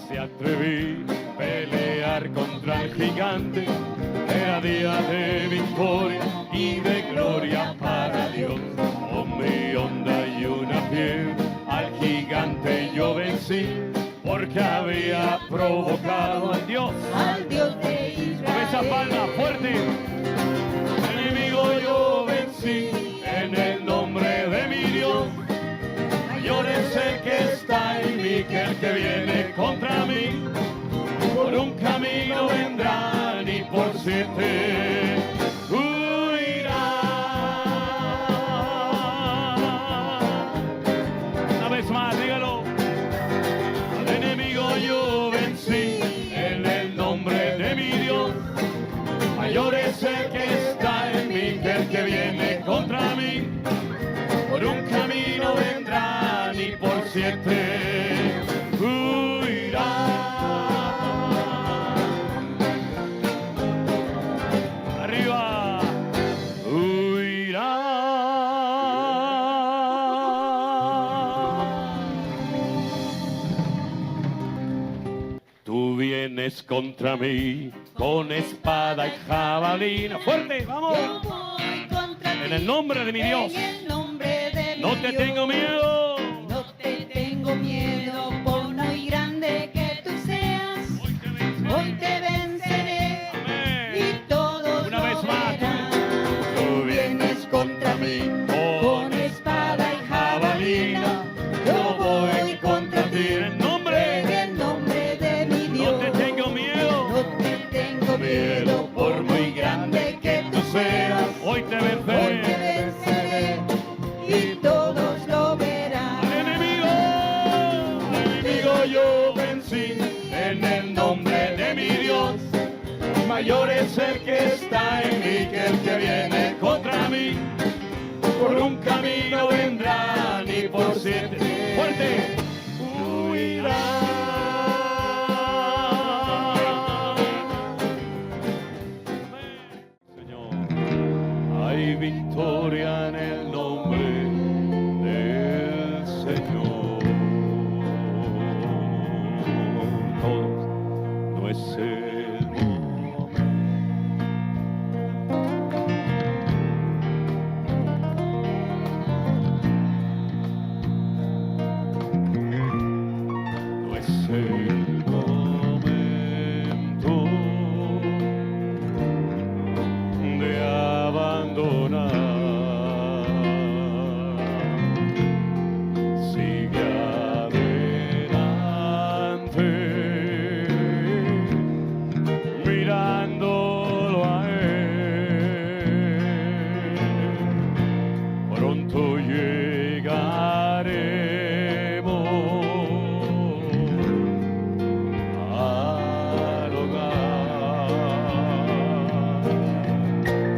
se atreví a pelear contra el gigante. Era día de victoria y de gloria para Dios. Con mi onda y una piel al gigante yo vencí, porque había provocado al Dios de Israel. Con esa palma fuerte. Enemigo yo vencí en el nombre de mi Dios. Mayor es el que está en mí que el que viene contra mí. Por un camino vendrán y por 7 huirán. Una vez más, dígalo. Al enemigo yo vencí en el nombre de mi Dios. Mayor es el que está en mí que el que viene contra mí. Por un camino vendrán y por 7 huirán. Arriba, huirán. Tú vienes contra mí con espada y jabalina. Fuerte, vamos. Yo voy contra ti. En el nombre de mi Dios. En el nombre de mi No te Dios. tengo miedo. No te tengo miedo, por muy grande que tú seas. Hoy te venceré. Amén. Y todos Una vez lo más. verán. Tú vienes contra mí Con espada y jabalina. Yo voy contra ti. En el nombre. En el nombre de mi Dios. No te tengo miedo. No te tengo miedo, por muy grande que tú seas. Hoy te Hoy te venceré. venceré y todos lo verán. Al enemigo yo vencí en el nombre de mi Dios. Mayor es el que está en mí que el que viene contra mí. Por un camino vendrán y por 7 fuerte huirán. Señor, hay victoria en el nombre del Señor. No es el momento. No es el momento de abandonar. Sigue adelante, mirándolo a él. Pronto llegaremos al hogar.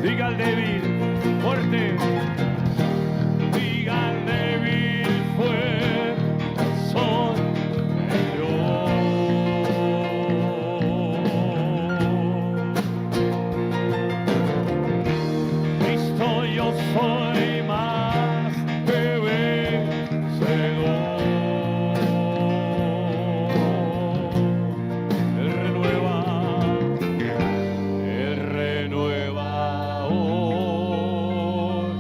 Diga al débil, fuerte. Diga al débil, fuerte. Soy Dios. Cristo, yo soy más que vencedor. Él renueva hoy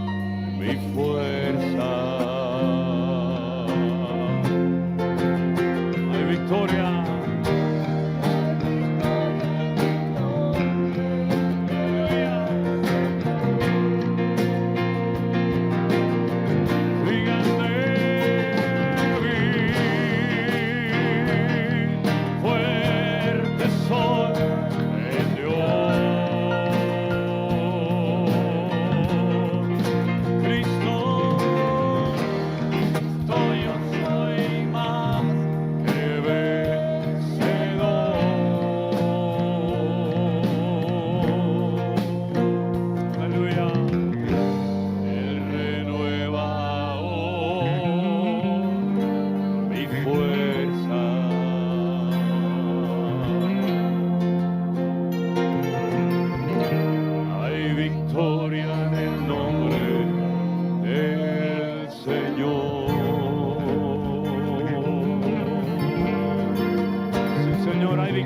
mi fuerza. Hay victoria. Fuerte soy en Dios. Cristo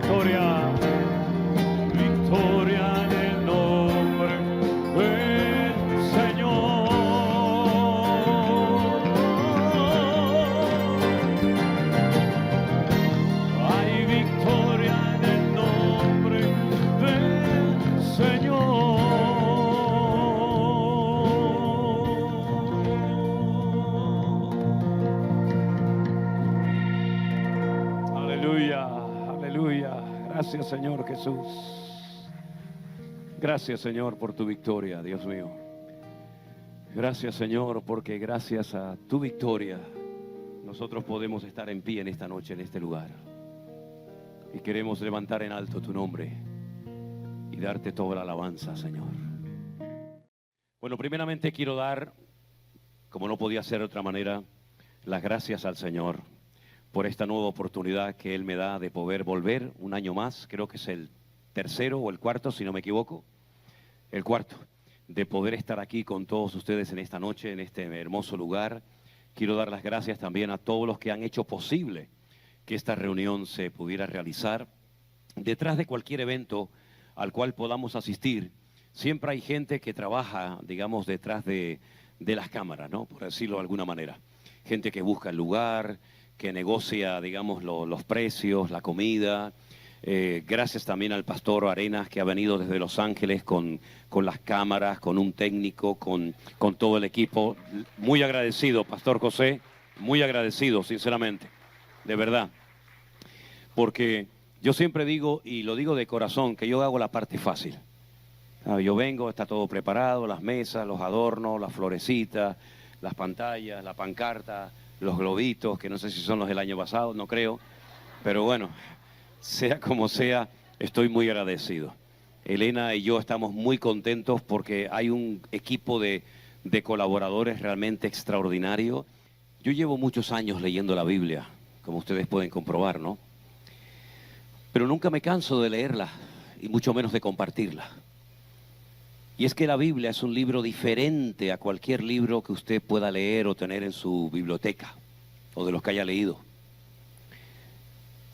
victoria, victoria en el nombre del Señor. Hay victoria en el nombre del Señor. Aleluya, aleluya. Gracias, Señor Jesús. Gracias, Señor, por tu victoria, Dios mío. Gracias, Señor, porque gracias a tu victoria nosotros podemos estar en pie en esta noche, en este lugar. Y queremos levantar en alto tu nombre y darte toda la alabanza, Señor. Bueno, primeramente quiero dar, como no podía ser de otra manera, las gracias al Señor por esta nueva oportunidad que Él me da de poder volver un año más. Creo que es el tercero o el cuarto, si no me equivoco. El cuarto, de poder estar aquí con todos ustedes en esta noche, en este hermoso lugar. Quiero dar las gracias también a todos los que han hecho posible que esta reunión se pudiera realizar. Detrás de cualquier evento al cual podamos asistir, siempre hay gente que trabaja, digamos, detrás de las cámaras, ¿no? Por decirlo de alguna manera. Gente que busca el lugar, que negocia, digamos, los precios, la comida. Gracias también al pastor Arenas, que ha venido desde Los Ángeles con las cámaras, con un técnico, con todo el equipo. Muy agradecido, Pastor José, muy agradecido, sinceramente, de verdad. Porque yo siempre digo, y lo digo de corazón, que yo hago la parte fácil. Yo vengo, está todo preparado, las mesas, los adornos, las florecitas, las pantallas, la pancarta, los globitos, que no sé si son los del año pasado, no creo. Pero bueno, sea como sea, estoy muy agradecido. Elena y yo estamos muy contentos porque hay un equipo de colaboradores realmente extraordinario. Yo llevo muchos años leyendo la Biblia, como ustedes pueden comprobar, ¿no? Pero nunca me canso de leerla, y mucho menos de compartirla. Y es que la Biblia es un libro diferente a cualquier libro que usted pueda leer o tener en su biblioteca, o de los que haya leído.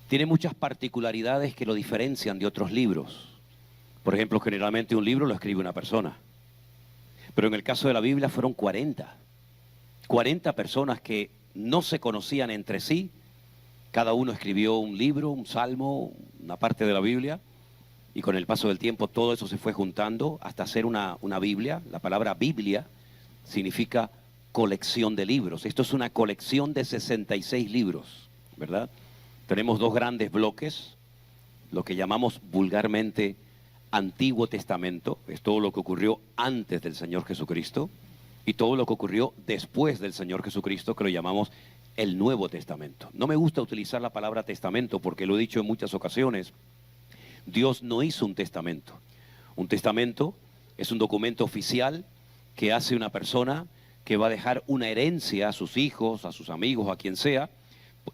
Tiene muchas particularidades que lo diferencian de otros libros. Por ejemplo, generalmente un libro lo escribe una persona. Pero en el caso de la Biblia fueron 40 personas que no se conocían entre sí. Cada uno escribió un libro, un salmo, una parte de la Biblia. Y con el paso del tiempo todo eso se fue juntando hasta hacer una Biblia. La palabra Biblia significa colección de libros. Esto es una colección de 66 libros, ¿verdad? Tenemos dos grandes bloques, lo que llamamos vulgarmente Antiguo Testamento, es todo lo que ocurrió antes del Señor Jesucristo, y todo lo que ocurrió después del Señor Jesucristo, que lo llamamos el Nuevo Testamento. No me gusta utilizar la palabra testamento porque lo he dicho en muchas ocasiones. Dios no hizo un testamento. Un testamento es un documento oficial que hace una persona que va a dejar una herencia a sus hijos, a sus amigos, a quien sea,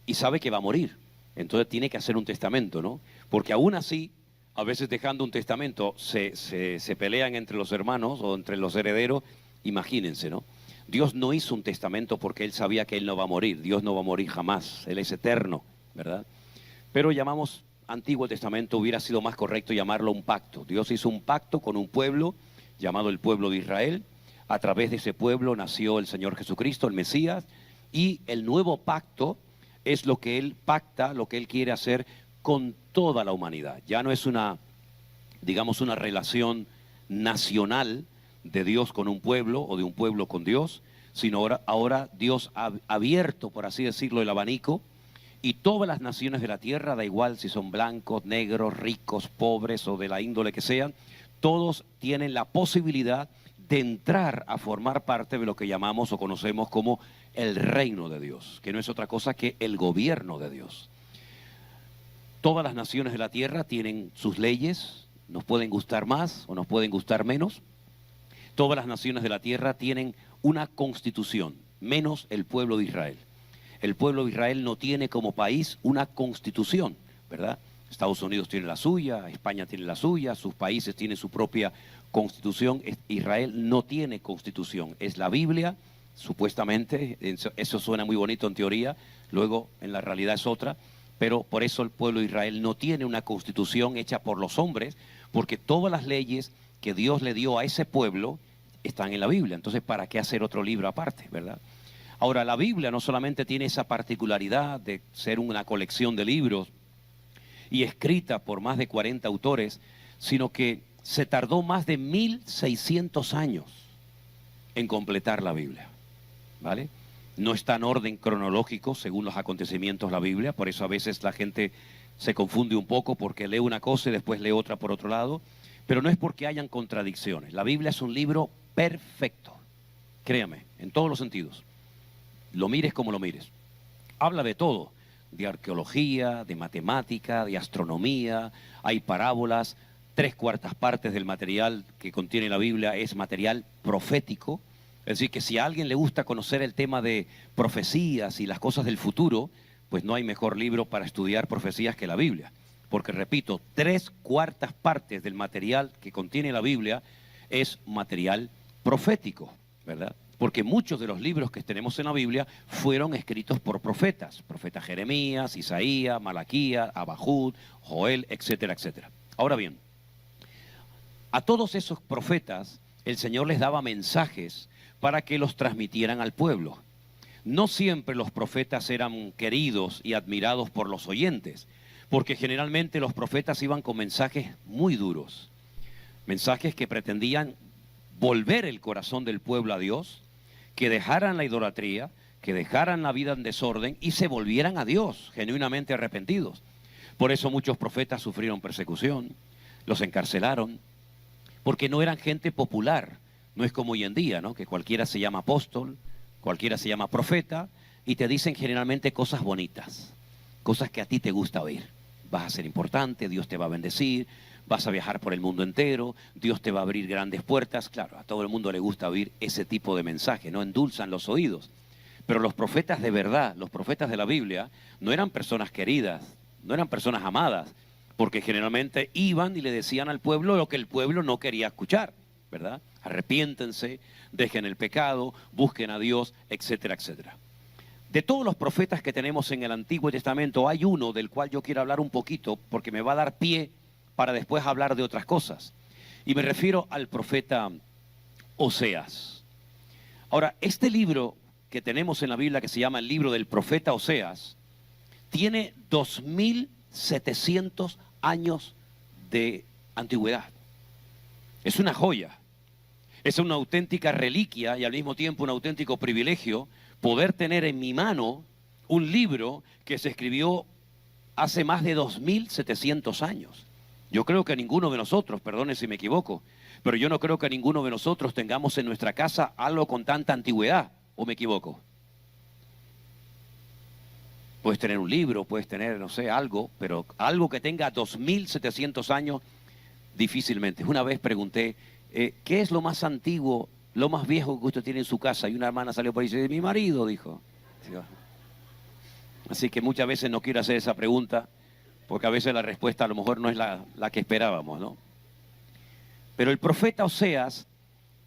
y sabe que va a morir. Entonces tiene que hacer un testamento, ¿no? Porque aún así, a veces dejando un testamento, se pelean entre los hermanos o entre los herederos. Imagínense, ¿no? Dios no hizo un testamento porque Él sabía que Él no va a morir. Dios no va a morir jamás. Él es eterno, ¿verdad? Pero llamamos Antiguo Testamento, hubiera sido más correcto llamarlo un pacto. Dios hizo un pacto con un pueblo llamado el pueblo de Israel. A través de ese pueblo nació el Señor Jesucristo, el Mesías. Y el nuevo pacto es lo que Él pacta, lo que Él quiere hacer con toda la humanidad. Ya no es una, digamos, una relación nacional de Dios con un pueblo o de un pueblo con Dios, sino ahora Dios ha abierto, por así decirlo, el abanico, y todas las naciones de la tierra, da igual si son blancos, negros, ricos, pobres o de la índole que sean, todos tienen la posibilidad de entrar a formar parte de lo que llamamos o conocemos como el reino de Dios, que no es otra cosa que el gobierno de Dios. Todas las naciones de la tierra tienen sus leyes, nos pueden gustar más o nos pueden gustar menos. Todas las naciones de la tierra tienen una constitución, menos el pueblo de Israel. El pueblo de Israel no tiene como país una constitución, ¿verdad? Estados Unidos tiene la suya, España tiene la suya, sus países tienen su propia constitución. Israel no tiene constitución, es la Biblia, supuestamente, eso suena muy bonito en teoría, luego en la realidad es otra, Pero por eso el pueblo de Israel no tiene una constitución hecha por los hombres, porque todas las leyes que Dios le dio a ese pueblo están en la Biblia. Entonces, ¿para qué hacer otro libro aparte, verdad? Ahora, la Biblia no solamente tiene esa particularidad de ser una colección de libros y escrita por más de 40 autores, sino que se tardó más de 1600 años en completar la Biblia, ¿vale? No está en orden cronológico según los acontecimientos la Biblia, por eso a veces la gente se confunde un poco porque lee una cosa y después lee otra por otro lado, pero no es porque hayan contradicciones. La Biblia es un libro perfecto, créame, en todos los sentidos. Lo mires como lo mires. Habla de todo, de arqueología, de matemática, de astronomía, hay parábolas, 3/4 partes del material que contiene la Biblia es material profético. Es decir, que si a alguien le gusta conocer el tema de profecías y las cosas del futuro, pues no hay mejor libro para estudiar profecías que la Biblia. Porque, repito, 3/4 partes del material que contiene la Biblia es material profético, ¿verdad? Porque muchos de los libros que tenemos en la Biblia fueron escritos por profetas. Profeta Jeremías, Isaías, Malaquías, Abajud, Joel, etcétera, etcétera. Ahora bien, a todos esos profetas el Señor les daba mensajes para que los transmitieran al pueblo. No siempre los profetas eran queridos y admirados por los oyentes, porque generalmente los profetas iban con mensajes muy duros, mensajes que pretendían volver el corazón del pueblo a Dios, que dejaran la idolatría, que dejaran la vida en desorden y se volvieran a Dios, genuinamente arrepentidos. Por eso muchos profetas sufrieron persecución, los encarcelaron, porque no eran gente popular. No es como hoy en día, ¿no? Que cualquiera se llama apóstol, cualquiera se llama profeta y te dicen generalmente cosas bonitas, cosas que a ti te gusta oír. Vas a ser importante, Dios te va a bendecir, vas a viajar por el mundo entero, Dios te va a abrir grandes puertas. Claro, a todo el mundo le gusta oír ese tipo de mensaje, no endulzan los oídos. Pero los profetas de verdad, los profetas de la Biblia, no eran personas queridas, no eran personas amadas, porque generalmente iban y le decían al pueblo lo que el pueblo no quería escuchar, ¿verdad? Arrepiéntense, dejen el pecado, busquen a Dios, etcétera, etcétera. De todos los profetas que tenemos en el Antiguo Testamento, hay uno del cual yo quiero hablar un poquito, porque me va a dar pie para después hablar de otras cosas. Y me refiero al profeta Oseas. Ahora, este libro que tenemos en la Biblia, que se llama el libro del profeta Oseas, tiene 2700 años de antigüedad. Es una joya, es una auténtica reliquia y al mismo tiempo un auténtico privilegio poder tener en mi mano un libro que se escribió hace más de 2700 años. Yo creo que ninguno de nosotros, perdone si me equivoco, pero yo no creo que ninguno de nosotros tengamos en nuestra casa algo con tanta antigüedad, ¿o me equivoco? Puedes tener un libro, puedes tener, no sé, algo, pero algo que tenga 2700 años, difícilmente. Una vez pregunté, ¿qué es lo más antiguo, lo más viejo que usted tiene en su casa? Y una hermana salió por ahí y dice, mi marido, dijo. Así que muchas veces no quiero hacer esa pregunta, porque a veces la respuesta a lo mejor no es la que esperábamos, ¿no? Pero el profeta Oseas,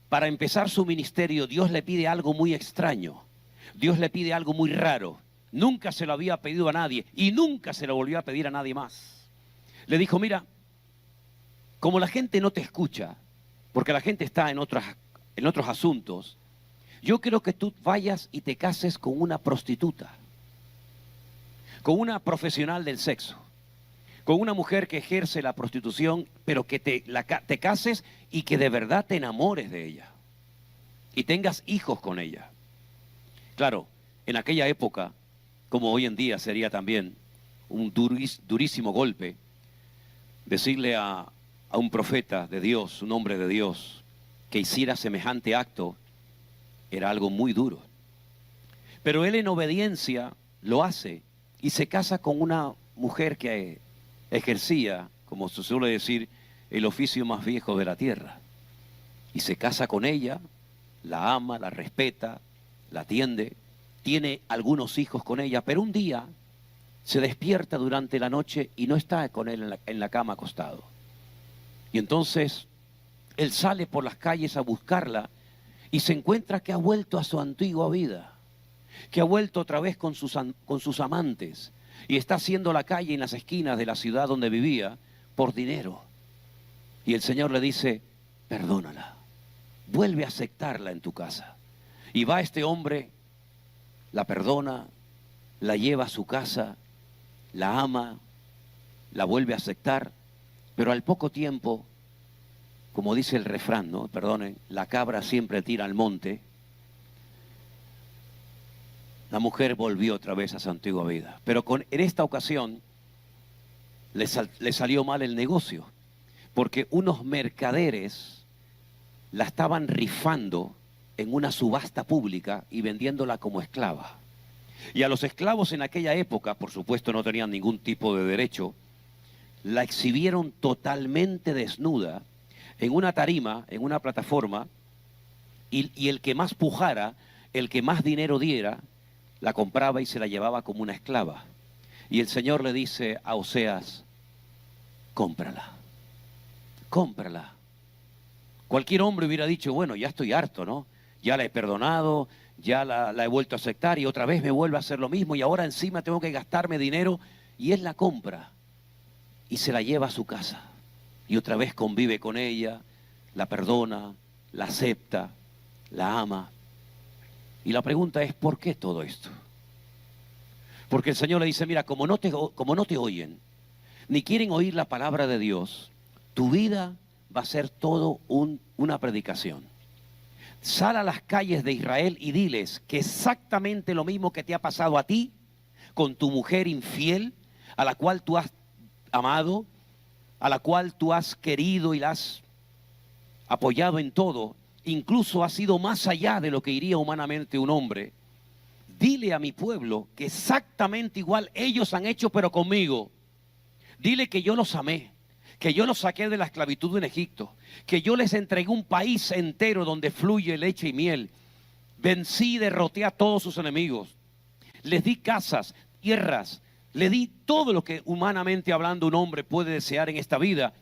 para empezar su ministerio, Dios le pide algo muy extraño. Dios le pide algo muy raro. Nunca se lo había pedido a nadie y nunca se lo volvió a pedir a nadie más. Le dijo, mira, como la gente no te escucha, porque la gente está en otros asuntos, yo quiero que tú vayas y te cases con una prostituta, con una profesional del sexo, con una mujer que ejerce la prostitución, pero que te cases y que de verdad te enamores de ella y tengas hijos con ella. Claro, en aquella época, como hoy en día sería también un durísimo golpe, decirle a un profeta de Dios, un hombre de Dios, que hiciera semejante acto, era algo muy duro. Pero él en obediencia lo hace y se casa con una mujer que ejercía, como se suele decir, el oficio más viejo de la tierra. Y se casa con ella, la ama, la respeta, la atiende, tiene algunos hijos con ella, pero un día se despierta durante la noche y no está con él en la cama acostado. Y entonces él sale por las calles a buscarla y se encuentra que ha vuelto a su antigua vida, que ha vuelto otra vez con sus amantes, y está haciendo la calle en las esquinas de la ciudad donde vivía por dinero. Y el Señor le dice, perdónala, vuelve a aceptarla en tu casa. Y va este hombre, la perdona, la lleva a su casa, la ama, la vuelve a aceptar, pero al poco tiempo, como dice el refrán, ¿no? Perdonen, la cabra siempre tira al monte. La mujer volvió otra vez a su antigua vida, pero en esta ocasión le salió mal el negocio, porque unos mercaderes la estaban rifando en una subasta pública y vendiéndola como esclava. Y a los esclavos en aquella época, por supuesto no tenían ningún tipo de derecho, la exhibieron totalmente desnuda en una tarima, en una plataforma, y el que más pujara, el que más dinero diera, la compraba y se la llevaba como una esclava. Y el Señor le dice a Oseas, cómprala, cómprala. Cualquier hombre hubiera dicho, bueno, ya estoy harto, ¿no? Ya la he perdonado, ya la he vuelto a aceptar y otra vez me vuelve a hacer lo mismo y ahora encima tengo que gastarme dinero. Y él la compra y se la lleva a su casa. Y otra vez convive con ella, la perdona, la acepta, la ama. Y la pregunta es, ¿por qué todo esto? Porque el Señor le dice, mira, como no te oyen, ni quieren oír la palabra de Dios, tu vida va a ser todo una predicación. Sal a las calles de Israel y diles que exactamente lo mismo que te ha pasado a ti, con tu mujer infiel, a la cual tú has amado, a la cual tú has querido y la has apoyado en todo, incluso ha sido más allá de lo que iría humanamente un hombre. Dile a mi pueblo que exactamente igual ellos han hecho, pero conmigo. Dile que yo los amé, que yo los saqué de la esclavitud en Egipto, que yo les entregué un país entero donde fluye leche y miel. Vencí y derroté a todos sus enemigos. Les di casas, tierras, le di todo lo que humanamente hablando un hombre puede desear en esta vida.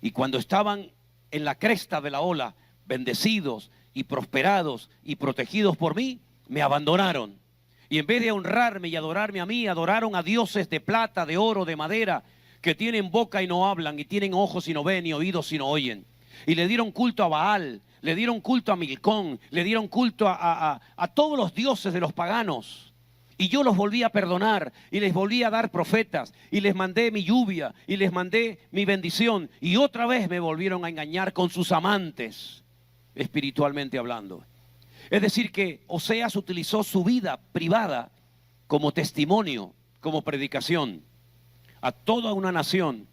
Y cuando estaban en la cresta de la ola, bendecidos y prosperados y protegidos por mí, me abandonaron. Y en vez de honrarme y adorarme a mí, adoraron a dioses de plata, de oro, de madera, que tienen boca y no hablan, y tienen ojos y no ven, y oídos y no oyen. Y le dieron culto a Baal, le dieron culto a Milcón, le dieron culto a todos los dioses de los paganos. Y yo los volví a perdonar, y les volví a dar profetas, y les mandé mi lluvia, y les mandé mi bendición. Y otra vez me volvieron a engañar con sus amantes, espiritualmente hablando. Es decir que Oseas utilizó su vida privada como testimonio, como predicación a toda una nación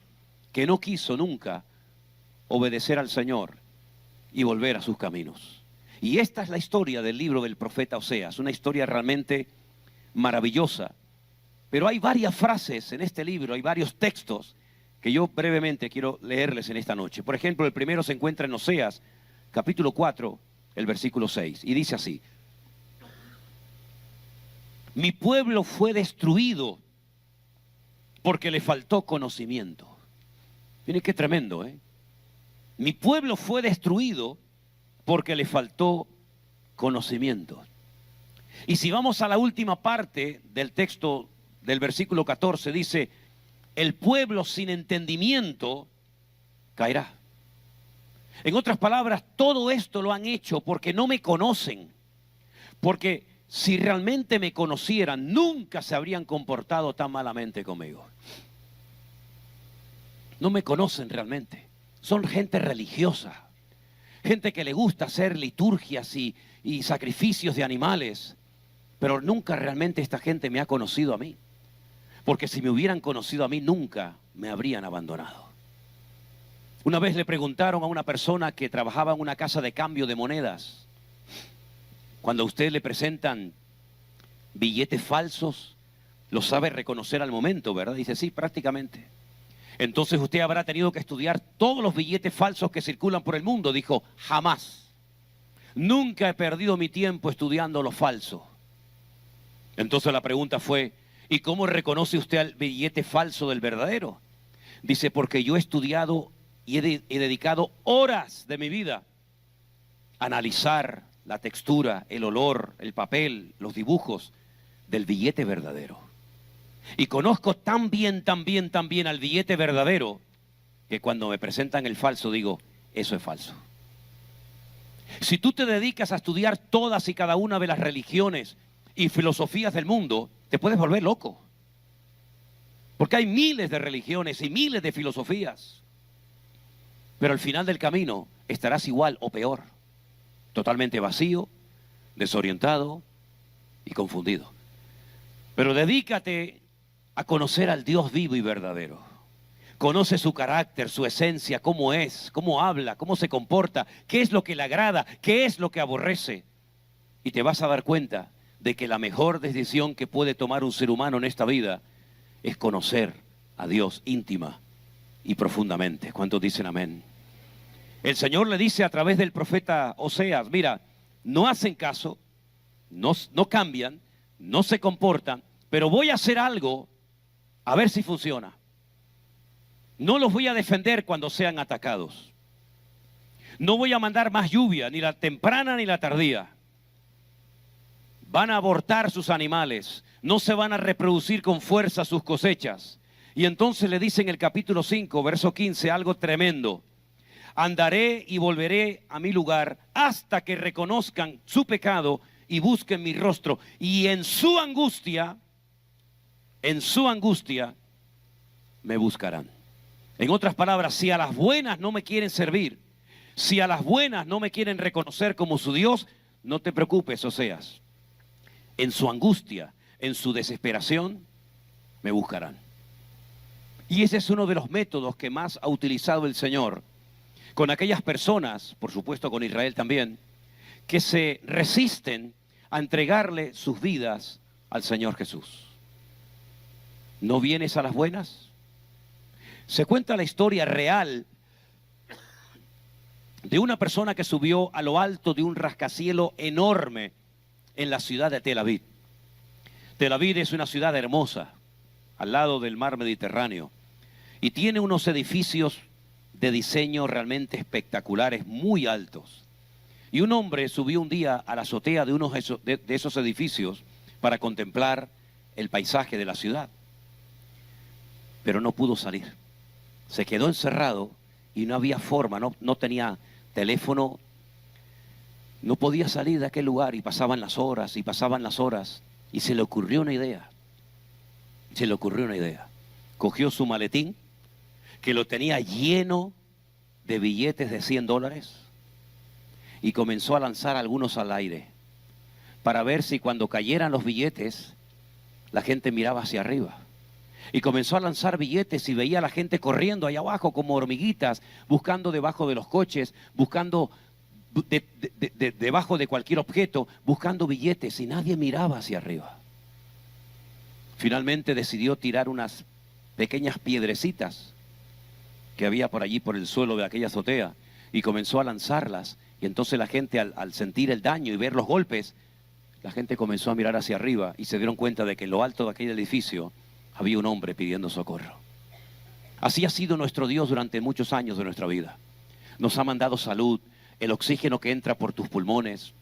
que no quiso nunca obedecer al Señor y volver a sus caminos. Y esta es la historia del libro del profeta Oseas, una historia realmente maravillosa. Pero hay varias frases en este libro, hay varios textos que yo brevemente quiero leerles en esta noche. Por ejemplo, el primero se encuentra en Oseas, capítulo 4, el versículo 6, y dice así: mi pueblo fue destruido porque le faltó conocimiento. Miren qué tremendo, ¿eh? Mi pueblo fue destruido porque le faltó conocimiento. Y si vamos a la última parte del texto del versículo 14, dice: el pueblo sin entendimiento caerá. En otras palabras, todo esto lo han hecho porque no me conocen. Porque si realmente me conocieran, nunca se habrían comportado tan malamente conmigo. No me conocen realmente. Son gente religiosa. Gente que le gusta hacer liturgias y sacrificios de animales. Pero nunca realmente esta gente me ha conocido a mí. Porque si me hubieran conocido a mí, nunca me habrían abandonado. Una vez le preguntaron a una persona que trabajaba en una casa de cambio de monedas: cuando a usted le presentan billetes falsos, ¿los sabe reconocer al momento, verdad? Dice: sí, prácticamente. Entonces usted habrá tenido que estudiar todos los billetes falsos que circulan por el mundo. Dijo: jamás. Nunca he perdido mi tiempo estudiando lo falso. Entonces la pregunta fue: ¿y cómo reconoce usted al billete falso del verdadero? Dice: porque yo he estudiado y he dedicado horas de mi vida a analizar la textura, el olor, el papel, los dibujos del billete verdadero. Y conozco tan bien al billete verdadero, que cuando me presentan el falso digo, eso es falso. Si tú te dedicas a estudiar todas y cada una de las religiones y filosofías del mundo, te puedes volver loco. Porque hay miles de religiones y miles de filosofías. Pero al final del camino estarás igual o peor. Totalmente vacío, desorientado y confundido. Pero dedícate a conocer al Dios vivo y verdadero. Conoce su carácter, su esencia, cómo es, cómo habla, cómo se comporta, qué es lo que le agrada, qué es lo que aborrece. Y te vas a dar cuenta de que la mejor decisión que puede tomar un ser humano en esta vida es conocer a Dios íntima y profundamente. ¿Cuántos dicen amén? El Señor le dice a través del profeta Oseas, mira, no hacen caso, no cambian, no se comportan, pero voy a hacer algo a ver si funciona. No los voy a defender cuando sean atacados. No voy a mandar más lluvia, ni la temprana ni la tardía. Van a abortar sus animales, no se van a reproducir con fuerza sus cosechas. Y entonces le dice en el capítulo 5, verso 15, algo tremendo. Andaré y volveré a mi lugar hasta que reconozcan su pecado y busquen mi rostro. Y en su angustia me buscarán. En otras palabras, si a las buenas no me quieren servir, si a las buenas no me quieren reconocer como su Dios, no te preocupes, Oseas. En su angustia, en su desesperación, me buscarán. Y ese es uno de los métodos que más ha utilizado el Señor con aquellas personas, por supuesto con Israel también, que se resisten a entregarle sus vidas al Señor Jesús. ¿No vienes a las buenas? Se cuenta la historia real de una persona que subió a lo alto de un rascacielos enorme en la ciudad de Tel Aviv. Tel Aviv es una ciudad hermosa, al lado del mar Mediterráneo, y tiene unos edificios de diseño realmente espectaculares, muy altos. Y un hombre subió un día a la azotea de uno de esos edificios para contemplar el paisaje de la ciudad. Pero no pudo salir. Se quedó encerrado y no había forma, no tenía teléfono, no podía salir de aquel lugar y pasaban las horas y se le ocurrió una idea. Cogió su maletín, que lo tenía lleno de billetes de $100 y comenzó a lanzar algunos al aire para ver si cuando cayeran los billetes la gente miraba hacia arriba. Y comenzó a lanzar billetes y veía a la gente corriendo allá abajo como hormiguitas, buscando debajo de los coches, buscando debajo de cualquier objeto, buscando billetes y nadie miraba hacia arriba. Finalmente decidió tirar unas pequeñas piedrecitas que había por allí, por el suelo de aquella azotea, y comenzó a lanzarlas. Y entonces la gente, al sentir el daño y ver los golpes, la gente comenzó a mirar hacia arriba y se dieron cuenta de que en lo alto de aquel edificio había un hombre pidiendo socorro. Así ha sido nuestro Dios durante muchos años de nuestra vida. Nos ha mandado salud, el oxígeno que entra por tus pulmones,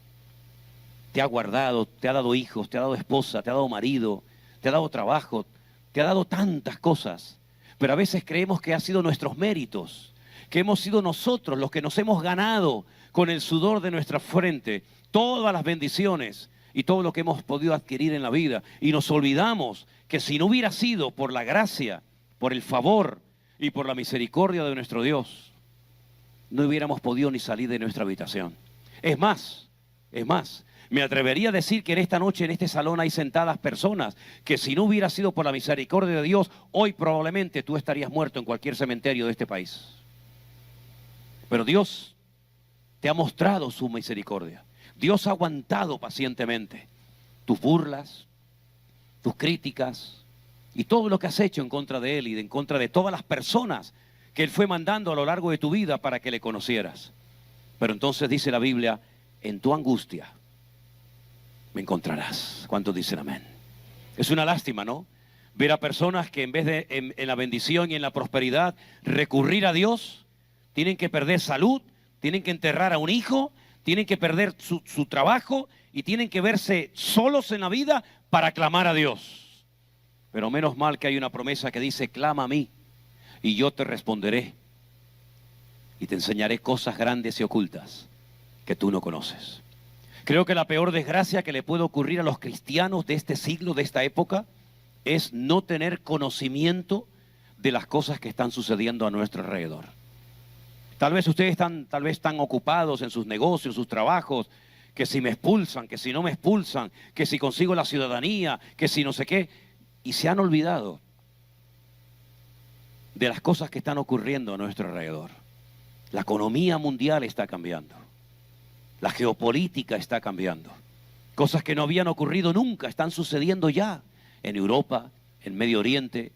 te ha guardado, te ha dado hijos, te ha dado esposa, te ha dado marido, te ha dado trabajo, te ha dado tantas cosas. Pero a veces creemos que ha sido nuestros méritos, que hemos sido nosotros los que nos hemos ganado con el sudor de nuestra frente todas las bendiciones y todo lo que hemos podido adquirir en la vida. Y nos olvidamos que si no hubiera sido por la gracia, por el favor y por la misericordia de nuestro Dios, no hubiéramos podido ni salir de nuestra habitación. Es más, me atrevería a decir que en esta noche, en este salón, hay sentadas personas que si no hubiera sido por la misericordia de Dios, hoy probablemente tú estarías muerto en cualquier cementerio de este país. Pero Dios te ha mostrado su misericordia. Dios ha aguantado pacientemente tus burlas, tus críticas y todo lo que has hecho en contra de Él y en contra de todas las personas que Él fue mandando a lo largo de tu vida para que le conocieras. Pero entonces dice la Biblia, en tu angustia me encontrarás. ¿Cuántos dicen amén? Es una lástima, ¿no? Ver a personas que en vez de en la bendición y en la prosperidad recurrir a Dios, tienen que perder salud, tienen que enterrar a un hijo, tienen que perder su trabajo y tienen que verse solos en la vida para clamar a Dios. Pero menos mal que hay una promesa que dice, clama a mí y yo te responderé y te enseñaré cosas grandes y ocultas que tú no conoces. Creo que la peor desgracia que le puede ocurrir a los cristianos de este siglo, de esta época, es no tener conocimiento de las cosas que están sucediendo a nuestro alrededor. Tal vez ustedes están ocupados en sus negocios, sus trabajos, que si me expulsan, que si no me expulsan, que si consigo la ciudadanía, que si no sé qué, y se han olvidado de las cosas que están ocurriendo a nuestro alrededor. La economía mundial está cambiando. La geopolítica está cambiando. Cosas que no habían ocurrido nunca están sucediendo ya en Europa, en Medio Oriente,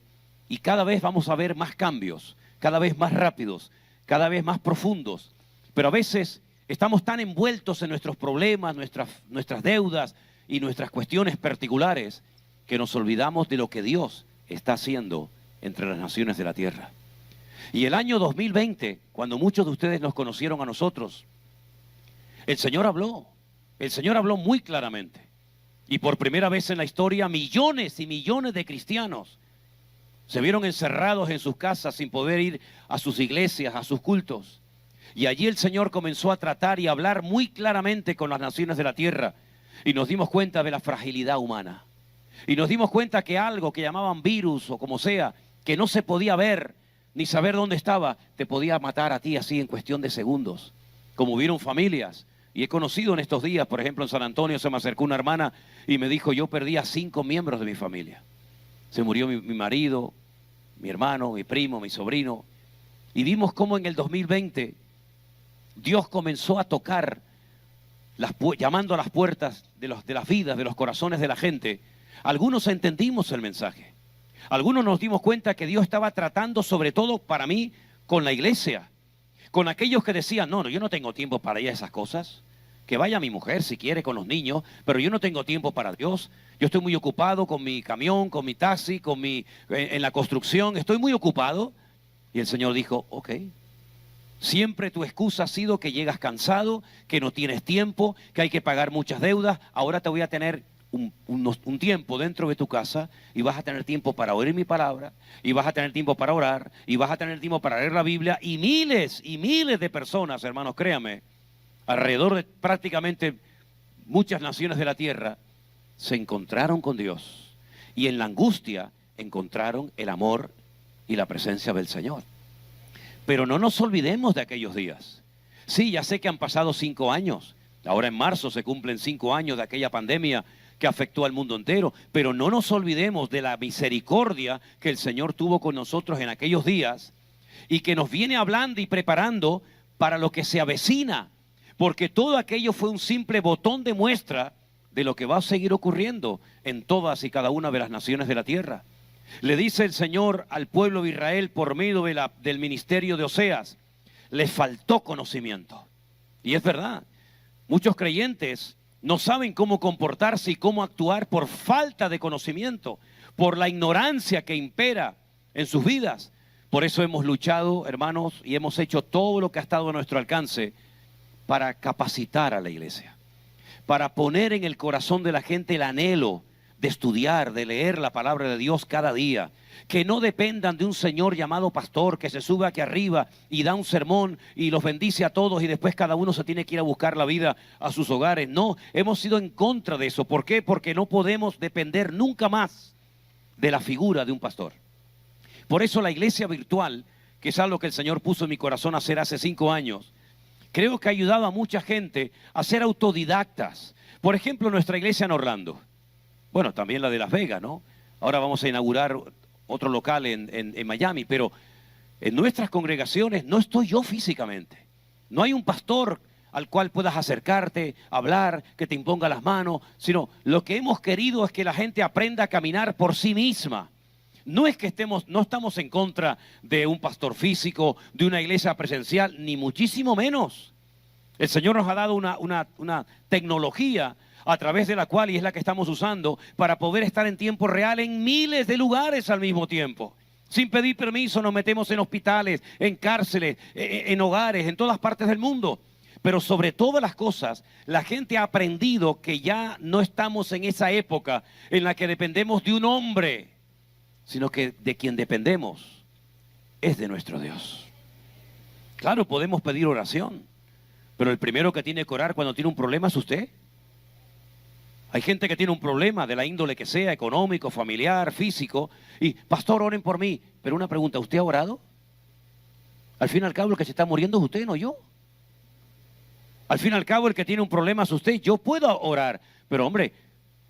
y cada vez vamos a ver más cambios, cada vez más rápidos, cada vez más profundos. Pero a veces estamos tan envueltos en nuestros problemas, nuestras deudas y nuestras cuestiones particulares que nos olvidamos de lo que Dios está haciendo entre las naciones de la tierra. Y el año 2020, cuando muchos de ustedes nos conocieron a nosotros, el Señor habló muy claramente. Y por primera vez en la historia, millones y millones de cristianos se vieron encerrados en sus casas sin poder ir a sus iglesias, a sus cultos. Y allí el Señor comenzó a tratar y a hablar muy claramente con las naciones de la tierra. Y nos dimos cuenta de la fragilidad humana. Y nos dimos cuenta que algo que llamaban virus o como sea, que no se podía ver ni saber dónde estaba, te podía matar a ti así en cuestión de segundos. Como hubieron familias. Y he conocido en estos días, por ejemplo en San Antonio se me acercó una hermana y me dijo, yo perdí a 5 miembros de mi familia. Se murió mi marido, mi hermano, mi primo, mi sobrino. Y vimos cómo en el 2020 Dios comenzó a tocar, llamando a las puertas de las vidas, de los corazones de la gente. Algunos entendimos el mensaje. Algunos nos dimos cuenta que Dios estaba tratando, sobre todo para mí, con la iglesia. Con aquellos que decían, no, yo no tengo tiempo para ir a esas cosas. Que vaya mi mujer si quiere con los niños, pero yo no tengo tiempo para Dios. Yo estoy muy ocupado con mi camión, con mi taxi, en la construcción. Estoy muy ocupado. Y el Señor dijo, ok. Siempre tu excusa ha sido que llegas cansado, que no tienes tiempo, que hay que pagar muchas deudas. Ahora te voy a tener un tiempo dentro de tu casa y vas a tener tiempo para oír mi palabra y vas a tener tiempo para orar y vas a tener tiempo para leer la Biblia y miles de personas, hermanos, créanme, alrededor de prácticamente muchas naciones de la tierra se encontraron con Dios y en la angustia encontraron el amor y la presencia del Señor. Pero no nos olvidemos de aquellos días. Sí, ya sé que han pasado 5 años. Ahora en marzo se cumplen 5 años de aquella pandemia que afectó al mundo entero. Pero no nos olvidemos de la misericordia que el Señor tuvo con nosotros en aquellos días y que nos viene hablando y preparando para lo que se avecina. Porque todo aquello fue un simple botón de muestra de lo que va a seguir ocurriendo en todas y cada una de las naciones de la tierra. Le dice el Señor al pueblo de Israel por medio del ministerio de Oseas, les faltó conocimiento. Y es verdad, muchos creyentes no saben cómo comportarse y cómo actuar por falta de conocimiento, por la ignorancia que impera en sus vidas. Por eso hemos luchado, hermanos, y hemos hecho todo lo que ha estado a nuestro alcance para capacitar a la iglesia, para poner en el corazón de la gente el anhelo de estudiar, de leer la palabra de Dios cada día. Que no dependan de un señor llamado pastor que se sube aquí arriba y da un sermón y los bendice a todos y después cada uno se tiene que ir a buscar la vida a sus hogares. No, hemos sido en contra de eso. ¿Por qué? Porque no podemos depender nunca más de la figura de un pastor. Por eso la iglesia virtual, que es algo que el Señor puso en mi corazón hacer hace 5 años, creo que ha ayudado a mucha gente a ser autodidactas. Por ejemplo, nuestra iglesia en Orlando. Bueno, también la de Las Vegas, ¿no? Ahora vamos a inaugurar otro local en Miami, pero en nuestras congregaciones no estoy yo físicamente. No hay un pastor al cual puedas acercarte, hablar, que te imponga las manos, sino lo que hemos querido es que la gente aprenda a caminar por sí misma. No es que no estamos en contra de un pastor físico, de una iglesia presencial, ni muchísimo menos. El Señor nos ha dado una tecnología a través de la cual, y es la que estamos usando, para poder estar en tiempo real en miles de lugares al mismo tiempo. Sin pedir permiso nos metemos en hospitales, en cárceles, en hogares, en todas partes del mundo. Pero sobre todas las cosas, la gente ha aprendido que ya no estamos en esa época en la que dependemos de un hombre sino que de quien dependemos es de nuestro Dios. Claro, podemos pedir oración, pero el primero que tiene que orar cuando tiene un problema es usted. Hay gente que tiene un problema de la índole que sea, económico, familiar, físico, y pastor, oren por mí. Pero una pregunta, ¿usted ha orado? Al fin y al cabo el que se está muriendo es usted, no yo. Al fin y al cabo el que tiene un problema es usted. Yo puedo orar, pero hombre,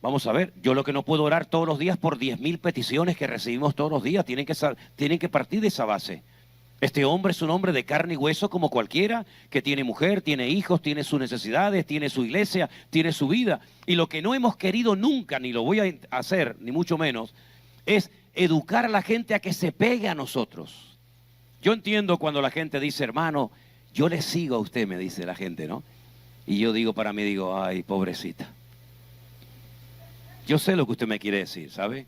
vamos a ver, yo lo que no puedo orar todos los días por 10.000 peticiones que recibimos todos los días, tienen que partir de esa base. Este hombre es un hombre de carne y hueso como cualquiera, que tiene mujer, tiene hijos, tiene sus necesidades, tiene su iglesia, tiene su vida. Y lo que no hemos querido nunca, ni lo voy a hacer, ni mucho menos, es educar a la gente a que se pegue a nosotros. Yo entiendo cuando la gente dice, hermano, yo le sigo a usted, me dice la gente, ¿no? Y yo digo para mí, digo, ay, pobrecita. Yo sé lo que usted me quiere decir, ¿sabe?